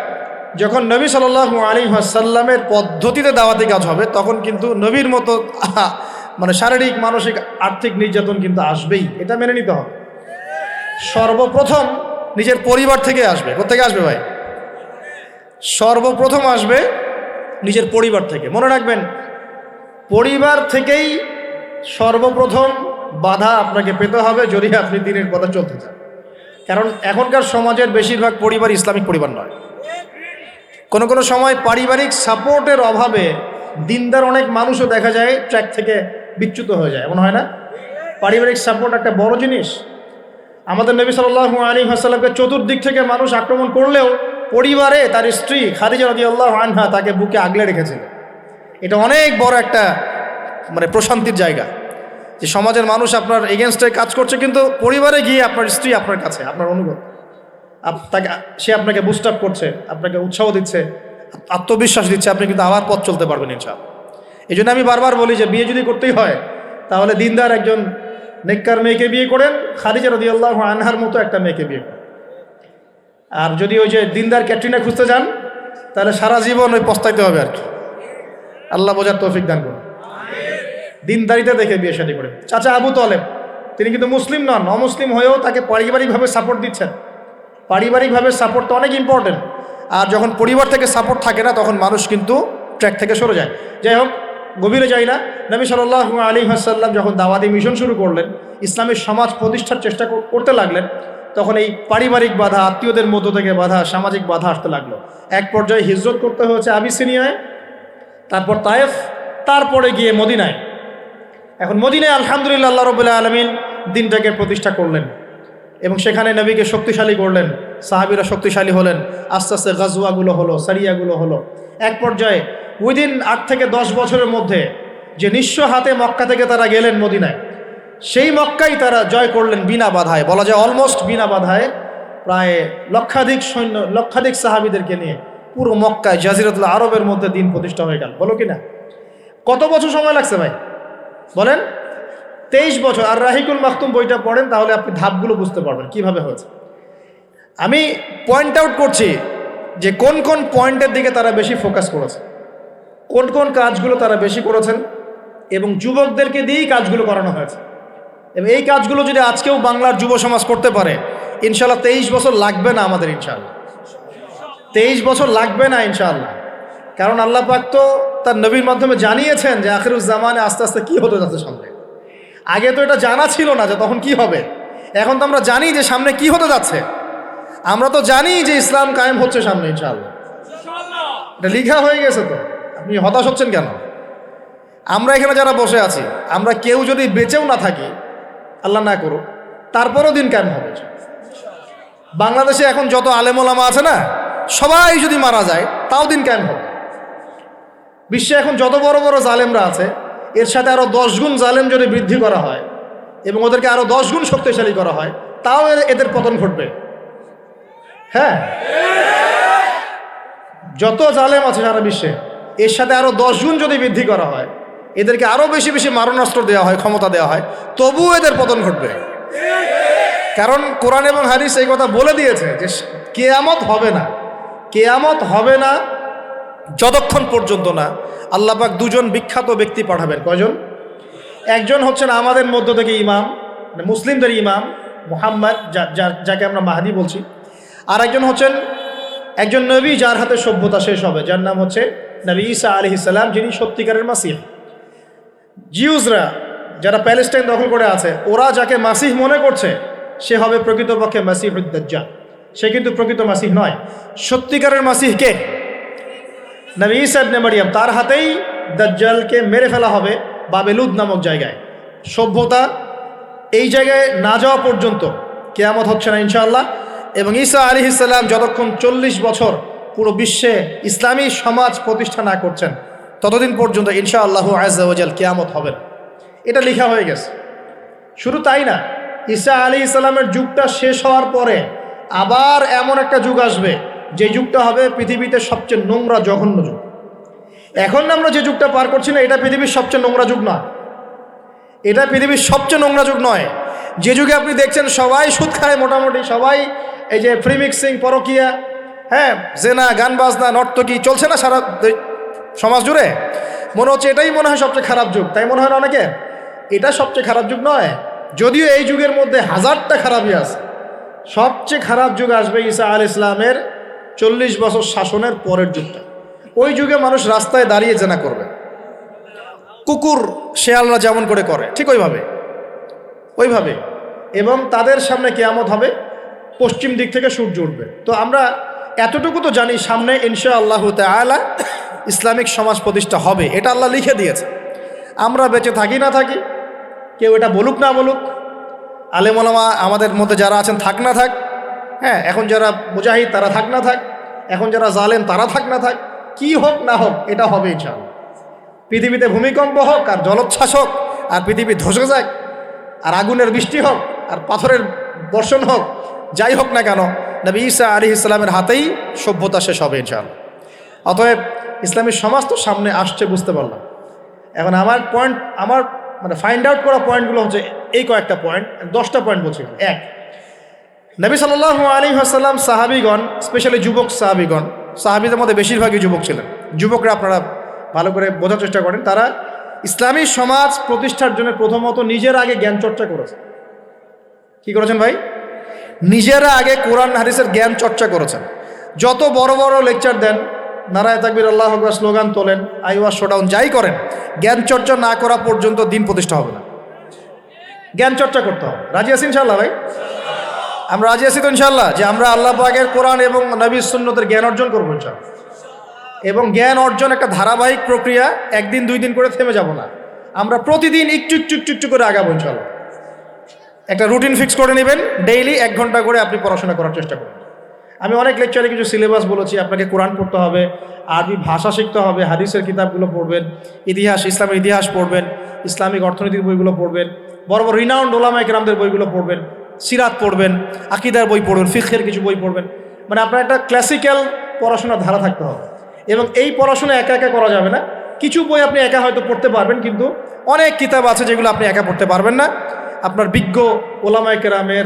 যখন নবী সাল্লাল্লাহু আলাইহি ওয়াসাল্লামের পদ্ধতিতে দাওয়াতি কাজ হবে তখন কিন্তু নবীর মতো মানে শারীরিক মানসিক আর্থিক নির্যাতন কিন্তু আসবেই, এটা মেনে নিতে হবে। সর্বপ্রথম নিজের পরিবার থেকে আসবে। কোত্থেকে আসবে ভাই? সর্বপ্রথম আসবে নিজের পরিবার থেকে। মনে রাখবেন, পরিবার থেকেই সর্বপ্রথম বাধা আপনাকে পেতে হবে যদি আপনি দিনের পথে চলতে চান। কারণ এখনকার সমাজের বেশিরভাগ পরিবার ইসলামিক পরিবার নয়। কোনো কোনো সময় পারিবারিক সাপোর্টের অভাবে দিনদার অনেক মানুষও দেখা যায় ট্র্যাক থেকে বিচ্যুত হয়ে যায়, এমন হয় না? পারিবারিক সাপোর্ট একটা বড় জিনিস। আমাদের নবী সাল্লাল্লাহু আলাইহি ওয়াসাল্লামকে চতুর্দিক থেকে মানুষ আক্রমণ করলেও পরিবারে তার স্ত্রী খাদিজা রাদিয়াল্লাহু আনহা তাকে বুকে আগলে রেখেছিলেন। এটা অনেক বড় একটা মানে প্রশান্তির জায়গা, যে সমাজের মানুষ আপনার এগেনস্টে কাজ করছে কিন্তু পরিবারে গিয়ে আপনার স্ত্রী আপনার কাছে, আপনার অনুভব তাকে, সে আপনাকে বুস্ট আপ করছে, আপনাকে উৎসাহ দিচ্ছে, আত্মবিশ্বাস দিচ্ছে, আপনি কিন্তু আবার পথ চলতে পারবেন ইনশাআল্লাহ। এই জন্য আমি বারবার বলি যে বিয়ে যদি করতেই হয় তাহলে দিনদার একজন নেককার মেয়েকে বিয়ে করেন, খাদিজা রাদিয়াল্লাহু আনহার মতো একটা মেয়েকে বিয়ে করেন। আর যদি ওই যে দিনদার ক্যাটরিনা খুঁজতে যান তাহলে সারা জীবন ওই পস্তাইতে হবে আর কি। আল্লাহ বোঝার তৌফিক দান করুন। দিনদারিতা দেখে বিয়ে শাদী করে। চাচা আবু তালেব তিনি কিন্তু মুসলিম নন, অমুসলিম হয়েও তাকে পারিবারিকভাবে সাপোর্ট দিচ্ছেন। পারিবারিকভাবে সাপোর্ট তো অনেক ইম্পর্টেন্ট। আর যখন পরিবার থেকে সাপোর্ট থাকে না তখন মানুষ কিন্তু ট্র্যাক থেকে সরে যায়। যাই হোক, গভীরে যাই না। নবী সাল্লাল্লাহু আলাইহি ওয়াসাল্লাম যখন দাওয়াতি মিশন শুরু করলেন, ইসলামের সমাজ প্রতিষ্ঠার চেষ্টা করতে লাগলেন, তখন এই পারিবারিক বাধা, আত্মীয়দের মধ্য থেকে বাধা, সামাজিক বাধা আসতে লাগলো। এক পর্যায়ে হিজরত করতে হয়েছে আবিসিনিয়ায়, তারপর তায়েফ, তারপরে গিয়ে মদিনায়। এখন মদিনায় আলহামদুলিল্লাহ আল্লাহ রাব্বুল আলামিন দিনটাকে প্রতিষ্ঠা করলেন এবং সেখানে নবীকে শক্তিশালী করলেন, সাহাবীরা শক্তিশালী হলেন, আস্তে আস্তে গাজওয়াগুলো হলো, সারিয়াগুলো হলো। এক পর্যায়ে উইদিন 8 থেকে 10 বছরের মধ্যে যে নিঃস্ব হাতে মক্কা থেকে তারা গেলেন মদিনায়, সেই মক্কাই তারা জয় করলেন বিনা বাধায়, বলা যায় অলমোস্ট বিনা বাধায়। প্রায় লক্ষাধিক সৈন্য, লক্ষাধিক সাহাবীদেরকে নিয়ে পুরো মক্কায় জাজিরাতুল আরবের মধ্যে দিন প্রতিষ্ঠা হয়ে গেল। বলো কি না? কত বছর সময় লাগছে ভাই বলেন? 23 বছর। আর রাহিকুল মাখতুম বইটা পড়েন তাহলে আপনি ধাপগুলো বুঝতে পারবেন কিভাবে হয়েছে। আমি পয়েন্ট আউট করছি যে কোন কোন পয়েন্টের দিকে তারা বেশি ফোকাস করেছে, কোন কোন কাজগুলো তারা বেশি করেছেন, এবং যুবকদেরকে দিয়েই কাজগুলো করানো হয়েছে। এবং এই কাজগুলো যদি আজকেও বাংলার যুব সমাজ করতে পারে, ইনশাআল্লাহ 23 বছর লাগবে না আমাদের, ইনশাআল্লাহ 23 বছর লাগবে না ইনশাআল্লাহ। কারণ আল্লাহ পাক তো তার নবীর মাধ্যমে জানিয়েছেন যে আখিরুজ জামানে আস্তে আস্তে কি হতে যাচ্ছে সামনে। আগে তো এটা জানা ছিল না যে তখন কি হবে। এখন তো আমরা জানি যে সামনে কি হতে যাচ্ছে। আমরা তো জানি যে ইসলাম কায়েম হচ্ছে সামনে ইনশাআল্লাহ, এটা লিখা হয়ে গেছে। তো আপনি হতাশ হচ্ছেন কেন? আমরা এখানে যারা বসে আছি, আমরা কেউ যদি বেঁচেও না থাকি, আল্লাহ না করুক, তারপরও দিন কায়েম হবে। বাংলাদেশে এখন যত আলেম ওলামা আছে না, সবাই যদি মারা যায় তাও দিন কায়েম হবে। বিশ্বে এখন যত বড় বড় জালেমরা আছে, এর সাথে আরো 10 গুণ জালেম যদি বৃদ্ধি করা হয় এবং ওদেরকে আরো 10 গুণ শক্তিশালী করা হয়, তাও এদের পতন ঘটবে। হ্যাঁ, যত জালেম আছে সারা বিশ্বে, এর সাথে আরো 10 গুণ যদি বৃদ্ধি করা হয়, এদেরকে আরো বেশি বেশি মারণাস্ত্র দেওয়া হয়, ক্ষমতা দেওয়া হয়, তবুও এদের পতন ঘটবে। কারণ কোরআন এবং হাদিস এই কথা বলে দিয়েছে যে কিয়ামত হবে না, কিয়ামত হবে না যতক্ষণ পর্যন্ত না আল্লাহ পাক 2 জন বিখ্যাত ব্যক্তি পাঠাবেন। কয়জন? একজন হচ্ছেন আমাদের মধ্য থেকে ইমাম, মুসলিমদের ইমাম মুহাম্মদ, যাকে আমরা মাহদি বলছি। আর একজন হচ্ছেন একজন নবী যার হাতে সভ্যতা শেষ হবে, যার নাম হচ্ছে নবী ঈসা আলাইহিস সালাম, যিনি সত্যিকারের মাসিহ। জিউসরা যারা প্যালেস্টাইন দখল করে আছে, ওরা যাকে মাসিহ মনে করছে সে হবে প্রকৃতপক্ষে মাসিহুদ দাজ্জাল। সে কিন্তু প্রকৃত মাসিহ নয়। সত্যিকারের মাসিহ কে? নবী ঈসা ইবনে মারইয়াম। তার হাতেই দাজ্জালকে মেরে ফেলা হবে বাবেলুদ নামক জায়গায়। সভ্যতা এই জায়গায় না যাওয়া পর্যন্ত কিয়ামত হচ্ছে না ইনশাআল্লাহ। এবং ঈসা আলাইহিস সালাম যতক্ষণ 40 বছর পুরো বিশ্বে ইসলামী সমাজ প্রতিষ্ঠা না করছেন, ততদিন পর্যন্ত ইনশাআল্লাহু আযজা ওয়া জাল কিয়ামত হবে না। এটা লেখা হয়ে গেছে। শুধু তাই না, ঈসা আলাইহিস সালামের যুগটা শেষ হওয়ার পরে আবার এমন একটা যুগ আসবে, যে যুগটা হবে পৃথিবীতে সবচেয়ে নোংরা জঘন্য যুগ। এখন আমরা যে যুগটা পার করছি না, এটা পৃথিবীর সবচেয়ে নোংরা যুগ নয়। এটা পৃথিবীর সবচেয়ে নোংরা যুগ নয়। যে যুগে আপনি দেখছেন সবাই সুদ খায়, মোটামুটি সবাই এই যে ফ্রি মিক্সিং, পরকিয়া, হ্যাঁ জেনা, গান বাজনা, নর্তকী চলছে না সারা সমাজ জুড়ে। মনে হচ্ছে এটাই মনে হয় সবচেয়ে খারাপ যুগ, তাই মনে হয় না অনেকে? এটা সবচেয়ে খারাপ যুগ নয়, যদিও এই যুগের মধ্যে হাজারটা খারাপই আছে। সবচেয়ে খারাপ যুগ আসবে ঈসা আলাইহিস ইসলামের 40 বছর শাসনের পরের যুগটা। ওই যুগে মানুষ রাস্তায় দাঁড়িয়ে জেনা করবে, কুকুর শেয়ালরা যেমন করে করে ঠিক ওইভাবে, এবং তাদের সামনে কিয়ামত হবে, পশ্চিম দিক থেকে সূর্য উঠবে। তো আমরা এতটুকু তো জানি সামনে ইনশাআল্লাহু তাআলা ইসলামিক সমাজ প্রতিষ্ঠা হবে, এটা আল্লাহ লিখে দিয়েছে। আমরা বেঁচে থাকি না থাকি, কেউ এটা বলুক না বলুক, আলেম ওলামা আমাদের মধ্যে যারা আছেন থাক না থাক, হ্যাঁ এখন যারা মুজাহিদ তারা থাক না থাক, এখন যারা জালেম তারা থাক না থাক, কি হোক না হোক এটা হবে ইনশাআল্লাহ। পৃথিবীতে ভূমিকম্প হোক আর জলোচ্ছ্বাস হোক আর পৃথিবী ধসে যাক আর আগুনের বৃষ্টি হোক আর পাথরের বর্ষণ হোক, যাই হোক না কেন নবী ঈসা আলাইহিস সালামের হাতেই সভ্যতা শেষ হবে ইনশাআল্লাহ। অতএব ইসলামী সমাজ তো সামনে আসছে বুঝতে পারলাম। এখন আমার মানে ফাইন্ড আউট করা পয়েন্টগুলো হচ্ছে এই কয়েকটা পয়েন্ট, 10টা পয়েন্ট বলছি। এক, নবী সাল্লাল্লাহু আলাইহি ওয়াসাল্লাম সাহাবীগণ, স্পেশালি যুবক সাহাবীগণ, সাহাবীদের মধ্যে বেশিরভাগই যুবক ছিলেন, যুবকরা আপনারা ভালো করে বোঝার চেষ্টা করেন, তারা ইসলামী সমাজ প্রতিষ্ঠার জন্য প্রথমত নিজের আগে জ্ঞান চর্চা করেছে। কি করেছেন ভাই? নিজেরা আগে কোরআন হাদিসের জ্ঞান চর্চা করেছেন। যত বড় বড় লেকচার দেন, নারায়ে তাকবীর আল্লাহু আকবার স্লোগান তোলেন, আইওয়াজ শোডাউন যাই করেন, জ্ঞান চর্চা না করা পর্যন্ত দিন প্রতিষ্ঠা হবে না। জ্ঞান চর্চা করতে হবে। রাজি আছি ইনশাআল্লাহ ভাই? আমরা রাজি আছি তো ইনশাআল্লাহ যে আমরা আল্লাহ পাকের কোরআন এবং নবীর সুন্নতের জ্ঞান অর্জন করবো ইনশাআল্লাহ। এবং জ্ঞান অর্জন একটা ধারাবাহিক প্রক্রিয়া, একদিন দুই দিন করে থেমে যাব না, আমরা প্রতিদিন একটু একটু একটু একটু করে আগাবো ইনশাআল্লাহ। একটা রুটিন ফিক্স করে নেবেন, ডেইলি 1 ঘন্টা করে আপনি পড়াশোনা করার চেষ্টা করুন। আমি অনেক লেকচারে কিছু সিলেবাস বলেছি, আপনাকে কোরআন পড়তে হবে, আরবি ভাষা শিখতে হবে, হাদিসের কিতাবগুলো পড়বেন, ইতিহাস, ইসলামের ইতিহাস পড়বেন, ইসলামিক অর্থনীতির বইগুলো পড়বেন, বড় বড় রিনাউন্ড ওলামায়ে কেরামদের বইগুলো পড়বেন, সিরাত পড়বেন, আকীদার বই পড়বেন, ফিকহের কিছু বই পড়বেন। মানে আপনার একটা ক্লাসিক্যাল পড়াশোনার ধারা থাকতে হবে। এবং এই পড়াশোনা একা একা করা যাবে না। কিছু বই আপনি একা হয়তো পড়তে পারবেন, কিন্তু অনেক কিতাব আছে যেগুলো আপনি একা পড়তে পারবেন না। আপনার বিজ্ঞ ওলামায়ে কেরামের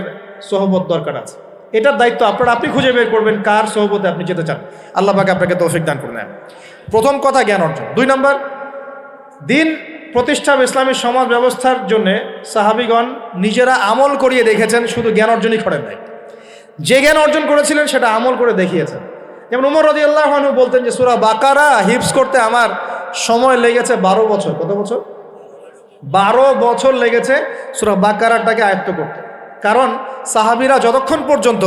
সোহবত দরকার আছে। এটার দায়িত্ব আপনি খুঁজে বের করবেন কার সোহবতে আপনি যেতে চান। আল্লাহ পাক আপনাকে তৌফিক দান করুন। প্রথম কথা জ্ঞান অর্জন। 2 নম্বর, দিন প্রতিষ্ঠা ইসলামী সমাজ ব্যবস্থার জন্য সাহাবীগণ নিজেরা আমল করিয়ে দেখেছেন, শুধু জ্ঞান অর্জনই করেন নাই। যে জ্ঞান অর্জন করেছিলেন সেটা আমল করে দেখিয়েছেন। যেমন ওমর রাদিয়াল্লাহু আনহু বলতেন যে সূরা বাকারা হিফজ করতে আমার সময় লেগেছে 12 বছর। কত বছর? 12 বছর লেগেছে সূরা বাকারাটাকে আয়ত্ত করতে। কারণ সাহাবীরা যতক্ষণ পর্যন্ত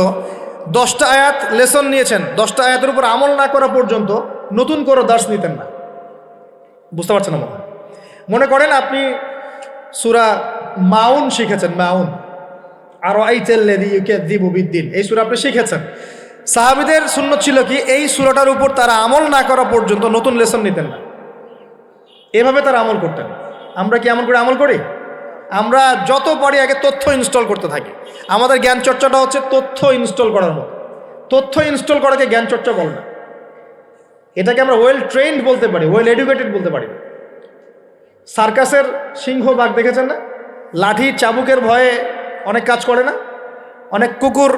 10টা আয়াত লেসন নিয়েছেন, 10টা আয়াতের উপর আমল না করা পর্যন্ত নতুন করে দার্স নিতেন না। বুঝতে পারছেন না? মনে করেন আপনি সূরা মাউন শিখেছেন, মাউন আর আইতাল্লাযী ইউকাযযিবু বিদ্দিন, এই সূরা আপনি শিখেছেন। সাহাবীদের সুন্নত ছিল কি, এই সূরাটার উপর তারা আমল না করা পর্যন্ত নতুন লেসন নিতেন না, এভাবে তারা আমল করতেন। আমরা কি এমন করে আমল করি? আমরা যত পারি আগে তথ্য ইনস্টল করতে থাকি। আমাদের জ্ঞান চর্চাটা হচ্ছে তথ্য ইনস্টল করার মতো। তথ্য ইনস্টল করাকে জ্ঞান চর্চা বলে না, এটাকে আমরা ওয়েল ট্রেন্ড বলতে পারি, ওয়েল এডুকেটেড বলতে পারি। সার্কাসের সিংহ বাঘ দেখেছেন না? লাঠি চাবুকের ভয়ে অনেক কাজ করে না? অনেক কুকুর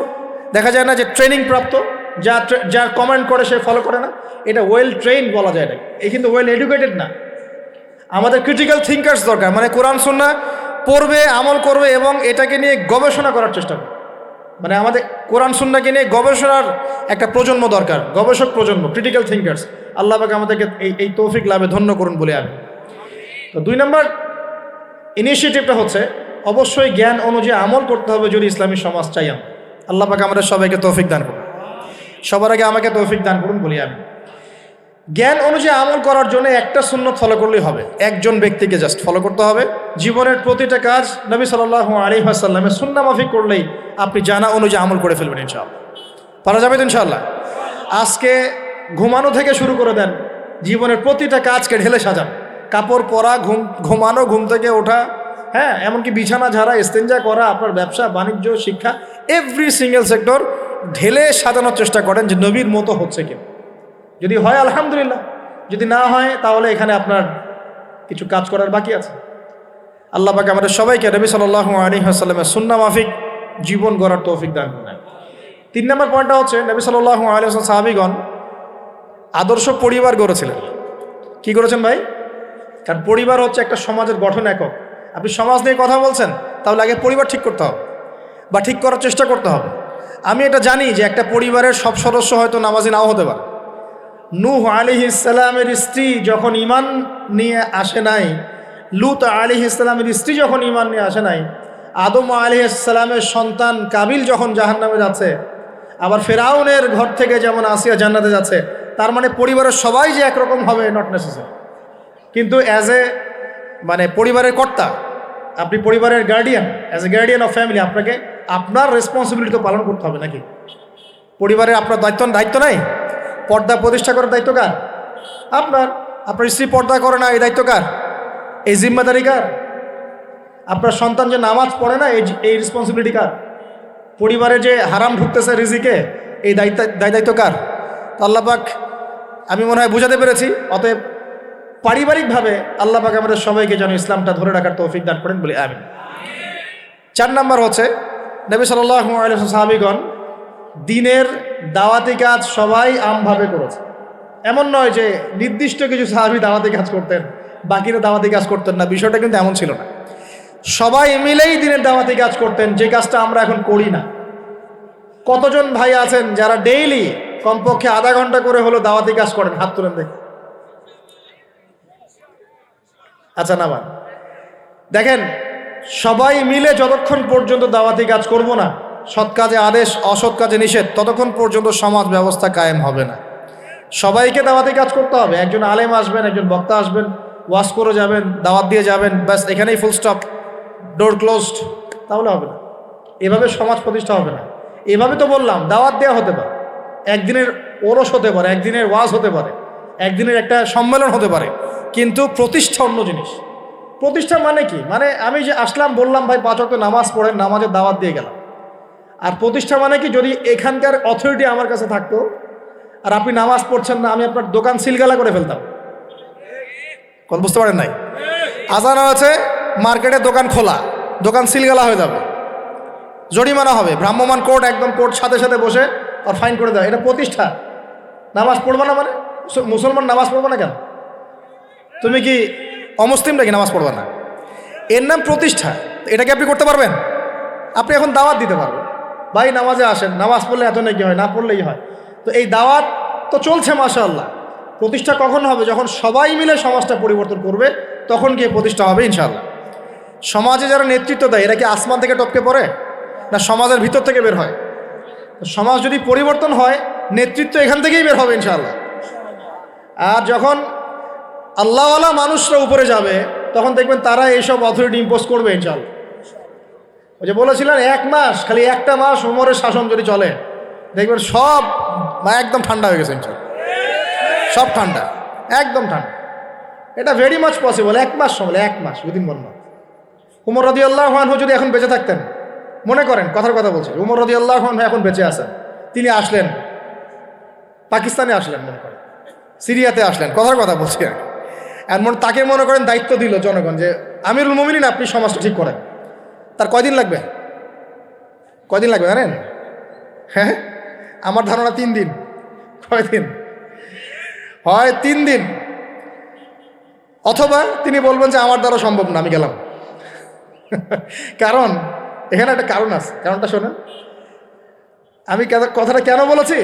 দেখা যায় না যে ট্রেনিং প্রাপ্ত, যার কমান্ড করে সে ফলো করে না? এটা ওয়েল ট্রেন্ড বলা যায় না, এই কিন্তু ওয়েল এডুকেটেড না। আমাদের ক্রিটিক্যাল থিঙ্কার্স দরকার, মানে কোরআন সুন্নাহ পড়বে, আমল করবে এবং এটাকে নিয়ে গবেষণা করার চেষ্টা করবে। মানে আমাদের কোরআন সুন্নাহকে নিয়ে গবেষণার একটা প্রজন্ম দরকার, গবেষক প্রজন্ম, ক্রিটিক্যাল থিঙ্কার্স। আল্লাহ পাক আমাদেরকে এই তৌফিক লাভে ধন্য করুন বলে আমি। তো 2 নম্বর ইনিশিয়েটিভটা হচ্ছে অবশ্যই জ্ঞান অনুযায়ী আমল করতে হবে যদি ইসলামী সমাজ চাই আমরা। আল্লাহ পাক আমাদের সবাইকে তৌফিক দান করুন। সবার আগে আমাকে তৌফিক দান করুন বলি আমি। জ্ঞান অনুযায়ী আমল করার জন্য একটা সুন্নত ফলো করলেই হবে, একজন ব্যক্তিকে জাস্ট ফলো করতে হবে। জীবনের প্রতিটা কাজ নবী সাল্লাল্লাহু আলাইহি ওয়াসাল্লামের সুন্নাহ মাফিক করলেই আপনি জানা অনুযায়ী আমল করে ফেলবেন ইনশাআল্লাহ। পারা যাবে তো ইনশাআল্লাহ? আজকে ঘুমানো থেকে শুরু করে দেন, জীবনের প্রতিটা কাজকে ঢেলে সাজান। কাপড় পরা, ঘুমানো, ঘুম থেকে ওঠা, হ্যাঁ এমনকি বিছানা ঝাড়া, ইস্তেঞ্জা করা, আপনার ব্যবসা বাণিজ্য, শিক্ষা, এভরি সিঙ্গেল সেক্টর ঢেলে সাজানোর চেষ্টা করেন যে নবীর মতো হচ্ছে কিনা। যদি হয় আলহামদুলিল্লাহ, যদি না হয় তাহলে এখানে আপনার কিছু কাজ করার বাকি আছে। আল্লাহ পাক আমাদের সবাইকে নবী সাল্লাল্লাহু আলাইহি ওয়াসাল্লামের সুন্নাহ মাফিক জীবন গড়ার তৌফিক দান করেন। 3 নম্বর পয়েন্টটা হচ্ছে নবী সাল্লাল্লাহু আলাইহি ওয়াসাল্লাম সাহাবীগণ আদর্শ পরিবার গড়েছিলেন। কি করেছেন ভাই? কারণ পরিবার হচ্ছে একটা সমাজের গঠন একক। আপনি সমাজ নিয়ে কথা বলছেন, তাহলে আগে পরিবার ঠিক করতে হবে বা ঠিক করার চেষ্টা করতে হবে। আমি এটা জানি যে একটা পরিবারের সব সদস্য হয়তো নামাজি নাও হতে পারে। নূহ আলাইহিস সালামের স্ত্রী যখন ঈমান নিয়ে আসে নাই, লূত আলাইহিস সালামের স্ত্রী যখন ঈমান নিয়ে আসে নাই, আদম আলাইহিস সালামের সন্তান কাবিল যখন জাহান্নামে যাচ্ছে, আবার ফেরাউনের ঘর থেকে যেমন আসিয়া জান্নাতে যাচ্ছে, তার মানে পরিবারের সবাই যে একরকম হবে নট নেসেসারি। কিন্তু অ্যাজ এ পরিবারের কর্তা, আপনি পরিবারের guardian, as a guardian of family, আপনাকে আপনার রেসপন্সিবিলিটি তো পালন করতে হবে নাকি? পরিবারের আপনার দায়িত্ব নাই? পর্দা প্রতিষ্ঠা করার দায়িত্ব কার? আপনার স্ত্রী পর্দা করে না, এই দায়িত্ব কার? এই জিম্মাদারি কার? আপনার সন্তান যে নামাজ পড়ে না, এই রেসপন্সিবিলিটি কার? পরিবারে যে হারাম ঢুকতেছে রিজিকে, এই দায়িত্ব কার? আল্লাহ পাক, আমি মনে হয় বুঝাতে পেরেছি। অতএব পারিবারিকভাবে আল্লাহ পাক আমাদের সবাইকে যেন ইসলামটা ধরে রাখার তৌফিক দান করেন বলে আমিন। 4 নম্বর হচ্ছে নবী সাল্লাল্লাহু আলাইহি ওয়াসাল্লাম সাহাবীগণ দ্বীনের দাওয়াতি কাজ সবাই আমভাবে করেছে। এমন নয় যে নির্দিষ্ট কিছু সাহাবী দাওয়াতি কাজ করতেন, বাকিরা দাওয়াতি কাজ করতেন না, বিষয়টা কিন্তু এমন ছিল না। সবাই মিলেই দ্বীনের দাওয়াতি কাজ করতেন, যে কাজটা আমরা এখন করি না। কতজন ভাই আছেন যারা ডেইলি কমপক্ষে আধা ঘন্টা করে হলো দাওয়াতি কাজ করেন? হাত তুলেন দেখি। আচ্ছা না ভাই, দেখেন, সবাই মিলে যতক্ষণ পর্যন্ত দাওয়াতি কাজ করব না, সৎ কাজে আদেশ অসৎ কাজে নিষেধ, ততক্ষণ পর্যন্ত সমাজ ব্যবস্থা কায়েম হবে না। সবাইকে দাওয়াতি কাজ করতে হবে। একজন আলেম আসবেন, একজন বক্তা আসবেন, ওয়াজ করে যাবেন, দাওয়াত দিয়ে যাবেন, ব্যাস এখানেই ফুল স্টপ, ডোর ক্লোজড, তাহলে হবে না। এভাবে সমাজ প্রতিষ্ঠা হবে না। এভাবে তো বললাম দাওয়াত দেওয়া হতে পারে, একদিনের ওরস হতে পারে, একদিনের ওয়াজ হতে পারে, একদিনের একটা সম্মেলন হতে পারে, কিন্তু প্রতিষ্ঠা অন্য জিনিস। প্রতিষ্ঠা মানে কি? মানে আমি যে আসলাম, বললাম ভাই 5 ওয়াক্ত নামাজ পড়েন, নামাজের দাওয়াত দিয়ে গেলাম। আর প্রতিষ্ঠা মানে কি? যদি এখানকার অথরিটি আমার কাছে থাকতো আর আপনি নামাজ পড়ছেন না, আমি আপনার দোকান সিলগালা করে ফেলতাম। কথা বুঝতে পারেন নাই? আজান আছে, মার্কেটে দোকান খোলা, দোকান সিলগালা হয়ে যাবে, জরিমানা হবে, ভ্রাম্যমাণ কোর্ট, একদম কোর্ট সাথে সাথে বসে আর ফাইন করে দেয়। এটা প্রতিষ্ঠা। নামাজ পড়বা না মানে? মুসলমান নামাজ পড়বা না কেন? তুমি কি অমুসলিম নাকি নামাজ পড়বা না? এর নাম প্রতিষ্ঠা। এটাকে আপনি করতে পারবেন? আপনি এখন দাওয়াত দিতে পারবেন, ভাই নামাজে আসেন, নামাজ পড়লে এত নাকি হয়, না পড়লেই হয়। তো এই দাওয়াত তো চলছে মাশাআল্লাহ। প্রতিষ্ঠা কখন হবে? যখন সবাই মিলে সমাজটা পরিবর্তন করবে, তখন গিয়ে প্রতিষ্ঠা হবে ইনশাআল্লাহ। সমাজে যারা নেতৃত্ব দেয়, এরা কি আসমান থেকে টপকে পড়ে, না সমাজের ভিতর থেকে বের হয়? সমাজ যদি পরিবর্তন হয়, নেতৃত্ব এখান থেকেই বের হবে ইনশাআল্লাহ। আর যখন আল্লাহওয়ালা মানুষরা উপরে যাবে, তখন দেখবেন তারা এইসব অথরিটি ইম্পোজ করবে ইনশাআল্লাহ। ওই যে বলেছিলেন 1 মাস, খালি একটা মাস উমরের শাসন যদি চলে, দেখবেন সব একদম ঠান্ডা হয়ে গেছে ইনশাআল্লাহ। সব ঠান্ডা, একদম ঠান্ডা। এটা ভেরি মাচ পসিবল। 1 মাস সময়, 1 মাস, উইদিন 1 মান্থ। উমর রাদিয়াল্লাহু আনহু যদি এখন বেঁচে থাকতেন, মনে করেন, কথার কথা বলছি, উমর রাদিয়াল্লাহু আনহু এখন বেঁচে আছেন, তিনি আসলেন পাকিস্তানে, আসলেন মনে করেন, সিরিয়াতে আসলেন, কথার কথা বলছি আর কি। এমন তাকে মনে করেন দায়িত্ব দিল জনগণ যে আমিরুল মুমিনিন, আপনি সমাজটা ঠিক করেন। তার কয়দিন লাগবে? কয়দিন লাগবে জানেন? হ্যাঁ, আমার ধারণা 3 দিন। কয়দিন হয়? 3 দিন। অথবা তিনি বলবেন যে আমার দ্বারা সম্ভব না, আমি গেলাম। কারণ এখানে একটা কারণ আছে, কারণটা শোনেন। আমি কথাটা কেন বলেছি?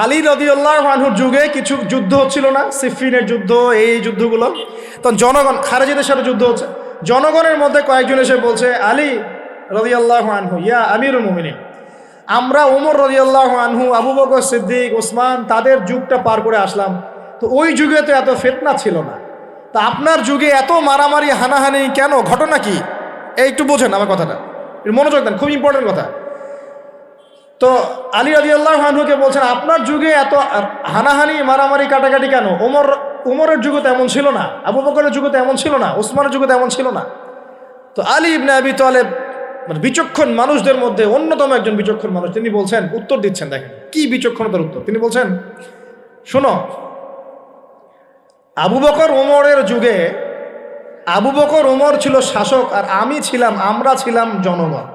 আলী রাদিয়াল্লাহু আনহুর যুগে কিছু যুদ্ধ হচ্ছিল না, সিফিনের যুদ্ধ, এই যুদ্ধগুলো। তখন জনগণ, খারেজিদের সাথে যুদ্ধ হচ্ছে, জনগণের মধ্যে কয়েকজন এসে বলছে, আলী রাদিয়াল্লাহু আনহু, ইয়া আমিরুল মুমিনিন, আমরা ওমর রাদিয়াল্লাহু আনহু, আবু বকর সিদ্দিক, ওসমান, তাদের যুগটা পার করে আসলাম, তো ওই যুগে তো এত ফিতনা ছিল না, তা আপনার যুগে এত মারামারি হানাহানি কেন? ঘটনা কি? এই একটু বোঝেন আমার কথাটা, মনোযোগ দেন, খুব ইম্পর্টেন্ট কথা। তো আলী রাদিয়াল্লাহু আনহুকে বলছেন, আপনার যুগে এত হানাহানি মারামারি কাটাকাটি কেন? উমরের যুগে তো এমন ছিল না, আবু বকরের যুগে তো এমন ছিল না, ওসমানের যুগে তো এমন ছিল না। তো আলী ইবনে আবি তালেব, বিচক্ষণ মানুষদের মধ্যে অন্যতম একজন বিচক্ষণ মানুষ, তিনি বলছেন, উত্তর দিচ্ছেন, দেখেন কি বিচক্ষণতার উত্তর। তিনি বলছেন, শোনো, আবু বকর ওমরের যুগে আবু বকর ওমর ছিল শাসক, আর আমরা ছিলাম জনগণ।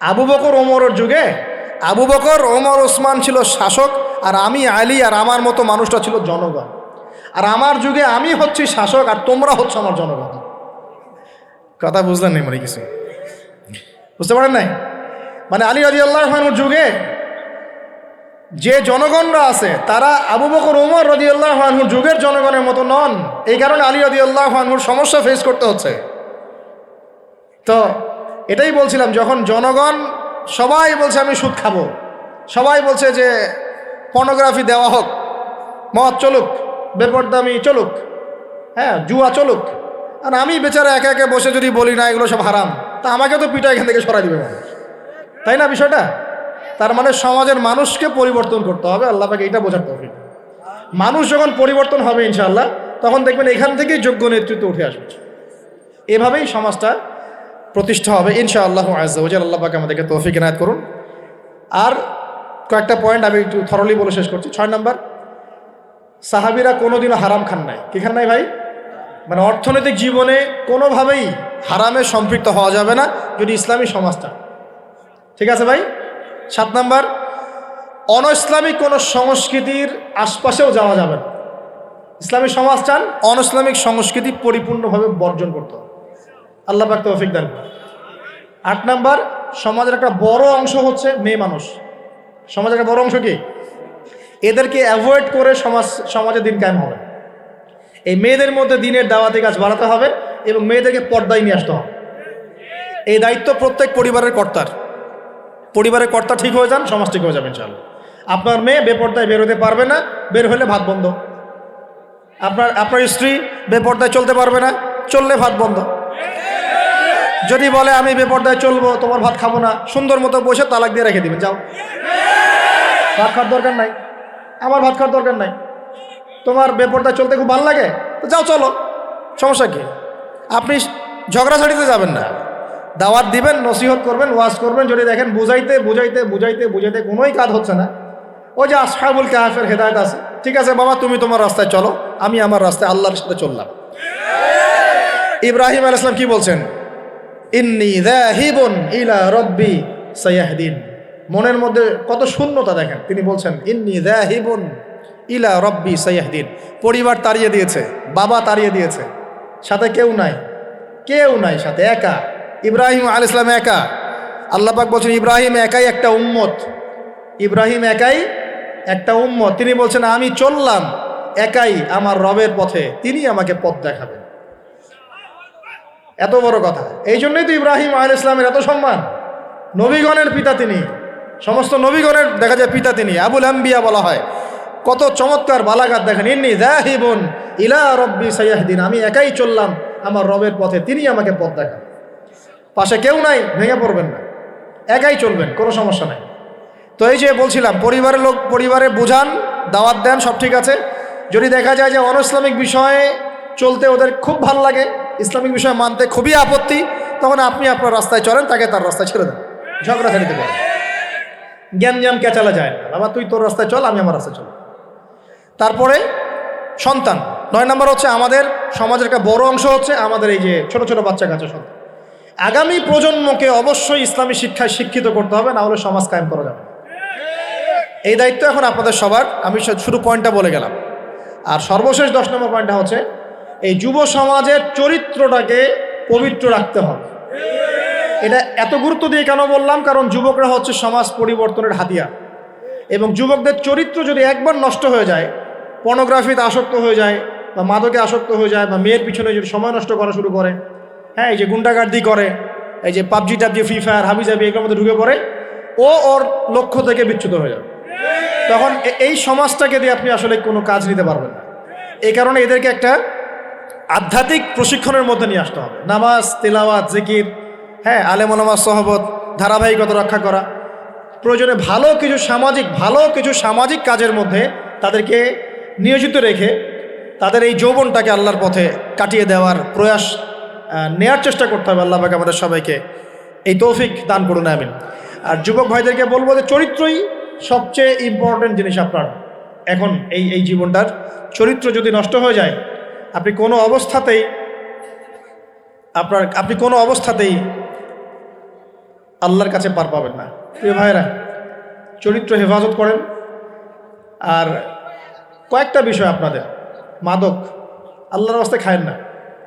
আবু বকর ওমরের যুগে আবু বকর, ওমর, ওসমান ছিল শাসক, আর আমি আলী আর আমার মতো মানুষটা ছিল জনগণ। আর আমার যুগে আমি হচ্ছি শাসক আর তোমরা হচ্ছে আমার জনগণ। কথা বুঝলেন নাই মানে কিছু বুঝতে পারেন নাই? মানে আলী রাদিয়াল্লাহু আনহুর যুগে যে জনগণরা আছে তারা আবু বকর, ওমর রাদিয়াল্লাহু আনহুর যুগের জনগণের মতো নন। এই কারণে আলী রাদিয়াল্লাহু আনহুর সমস্যা ফেস করতে হচ্ছে। তো এটাই বলছিলাম, যখন জনগণ সবাই বলছে আমি সুদ খাবো, সবাই বলছে যে পর্নোগ্রাফি দেওয়া হোক, মদ চলুক, বেপরদামি চলুক, হ্যাঁ জুয়া চলুক, আর আমি বেচারা একা একা বসে যদি বলি না এগুলো সব হারাম, তা আমাকে তো পিঠা এখান থেকে সরাই দিবে মানুষ, তাই না বিষয়টা? তার মানে সমাজের মানুষকে পরিবর্তন করতে হবে, আল্লাহ পাকে এটা বোঝার তৌফিক। মানুষ যখন পরিবর্তন হবে ইনশাআল্লাহ, তখন দেখবেন এখান থেকেই যোগ্য নেতৃত্ব উঠে আসবে। এভাবেই সমাজটা প্রতিষ্ঠা হবে ইনশাআল্লাহ আযজা ওয়া জাল্লা। আল্লাহ পাক আমাদেরকে তৌফিক ইনায়াত করুন। আর কয়েকটা পয়েন্ট আমি একটু থরলি বলে শেষ করছি। 6 নম্বর, সাহাবীরা কোনোদিনও হারাম খান নাই। কি খান নাই ভাই? মানে অর্থনৈতিক জীবনে কোনোভাবেই হারামে সম্পৃক্ত হওয়া যাবে না যদি ইসলামী সমাজটা ঠিক আছে ভাই। 7 নম্বর, অনইসলামিক কোনো সংস্কৃতির আশপাশেও যাওয়া যাবে না। ইসলামী সমাজ চান, অনইসলামিক সংস্কৃতি পরিপূর্ণভাবে বর্জন করতে হবে। আল্লাহ পাক তৌফিক দান করেন। 8 নম্বর, সমাজের একটা বড় অংশ হচ্ছে মেয়ে মানুষ। সমাজের একটা বড় অংশ কি? এদেরকে অ্যাভয়েড করে সমাজে দিন কায়েম হবে। এই মেয়েদের মধ্যে দিনের দাওয়াতি কাজ বাড়াতে হবে এবং মেয়েদেরকে পর্দায় নিয়ে আসতে হবে। এই দায়িত্ব প্রত্যেক পরিবারের কর্তার। পরিবারের কর্তা ঠিক হয়ে যান, সমাজ ঠিক হয়ে যাবে ইনশাআল্লাহ। আপনার মেয়ে বেপর্দায় বের হতে পারবে না, বের হলে ভাত বন্ধ। আপনার স্ত্রী বেপর্দায় চলতে পারবে না, চললে ভাত বন্ধ। যদি বলে আমি বেপর্দায় চলবো, তোমার ভাত খাবো না, সুন্দর মতো বসে তালাক দিয়ে রেখে দিবেন, যাও, ভাত খাওয়ার দরকার নাই, আমার ভাত খাওয়ার দরকার নাই। তোমার বেপর্দায় চলতে খুব ভালো লাগে, তো যাও চলো, সমস্যা কি? আপনি ঝগড়াঝাড়িতে যাবেন না, দাওয়াত দিবেন, নসিহত করবেন, ওয়াজ করবেন। যদি দেখেন বুঝাইতে বুঝাইতে বুঝাইতে বুঝাইতে কোনোই কাজ হচ্ছে না, ওই যে আসহাবুল কাহফের হেদায়েত আছে, ঠিক আছে বাবা তুমি তোমার রাস্তায় চলো, আমি আমার রাস্তায় আল্লাহর সাথে চললাম। ইব্রাহিম আলাইহিস সালাম কি বলছেন? ইন্নী যাহিবুন ইলা রাব্বি সায়াহদিন। মনের মধ্যে কত শূন্যতা দেখেন, তিনি বলছেন ইন্নী যাহিবুন ইলা রাব্বি সায়াহদিন। পরিবার তাড়িয়ে দিয়েছে, বাবা তাড়িয়ে দিয়েছে, সাথে কেউ নাই, কেউ নাই সাথে, একা। ইব্রাহিম আলাইহিস সালাম একা। আল্লাহ পাক বলছেন ইব্রাহিম একাই একটা উম্মত, ইব্রাহিম একাই একটা উম্মত। তিনি বলছেন আমি চললাম একাই আমার রবের পথে, তিনি আমাকে পথ দেখাবেন। এত বড় কথা। এই জন্যই তো ইব্রাহিম আলাইহিস সালামের এত সম্মান। নবীগণের পিতা তিনি, সমস্ত নবীগণের দেখা যায় পিতা তিনি, আবুল আম্বিয়া বলা হয়। কত চমৎকার বালাগাত দেখেন, ইন্নী যাহিবুন ইলা রাব্বি সায়াহদিন, আমি একাই চললাম আমার রবের পথে, তিনি আমাকে পথ দেখান। পাশে কেউ নাই, ভেঙে পড়বেন না, একাই চলবেন, কোনো সমস্যা নাই। তো এই যে বলছিলাম, পরিবারের লোক পরিবারে বুঝান, দাওয়াত দেন, সব ঠিক আছে। যদি দেখা যায় যে অনইসলামিক বিষয়ে চলতে ওদের খুব ভালো লাগে, ইসলামিক বিষয় মানতে খুবই আপত্তি, তখন আপনি আপনার রাস্তায় চলেন, তাকে তার রাস্তায় ছেড়ে দেন, ঝগড়া ছেড়ে দিতে পারেন। জ্ঞান কেচালা যায় না, বাবা তুই তোর রাস্তায় চল, আমি আমার রাস্তায় চল। তারপরে সন্তান। 9 নম্বর হচ্ছে আমাদের সমাজের একটা বড় অংশ হচ্ছে আমাদের এই যে ছোট ছোট বাচ্চা কাচ্চা সন্তান। আগামী প্রজন্মকে অবশ্যই ইসলামী শিক্ষায় শিক্ষিত করতে হবে, না হলে সমাজ কায়েম করা যাবে। এই দায়িত্ব এখন আপনাদের সবার। আমি শুরু পয়েন্টটা বলে গেলাম। আর সর্বশেষ 10 নম্বর পয়েন্টটা হচ্ছে এই যুব সমাজের চরিত্রটাকে পবিত্র রাখতে হবে। এটা এত গুরুত্ব দিয়ে কেন বললাম? কারণ যুবকরা হচ্ছে সমাজ পরিবর্তনের হাতিয়ার, এবং যুবকদের চরিত্র যদি একবার নষ্ট হয়ে যায়, পর্নোগ্রাফিতে আসক্ত হয়ে যায় বা মাদকে আসক্ত হয়ে যায় বা মেয়ের পিছনে যদি সময় নষ্ট করা শুরু করে, হ্যাঁ এই যে গুন্ডাগার্দি করে, এই যে পাবজি টাবজি ফ্রি ফায়ার হাবিজাবি এগুলোর মধ্যে ঢুকে পড়ে, ও ওর লক্ষ্য থেকে বিচ্যুত হয়ে যাবে। তখন এই সমাজটাকে দিয়ে আপনি আসলে কোনো কাজ নিতে পারবেন না। এই কারণে এদেরকে একটা আধ্যাত্মিক প্রশিক্ষণের মধ্যে নিয়ে আসতে হবে। নামাজ, তিলাওয়াত, জিকির, হ্যাঁ আলেম ওলামার সহবত, ধারাবাহিকতা রক্ষা করা, প্রয়োজনে ভালো কিছু সামাজিক কাজের মধ্যে তাদেরকে নিয়োজিত রেখে তাদের এই যৌবনটাকে আল্লাহর পথে কাটিয়ে দেওয়ার প্রয়াস নেয়ার চেষ্টা করতে হবে। আল্লাহ পাক আমাদের সবাইকে এই তৌফিক দান করুন, আমিন। আর যুবক ভাইদেরকে বলবো যে চরিত্রই সবচেয়ে ইম্পর্টেন্ট জিনিস আপনার। এখন এই জীবনটার চরিত্র যদি নষ্ট হয়ে যায়, আপনি কোনো অবস্থাতেই আল্লাহর কাছে পার পাবেন না। প্রিয় ভাইরা, চরিত্র হেফাজত করেন। আর কয়েকটা বিষয় আপনাদের, মাদক আল্লাহর রাস্তায় খায়েন না।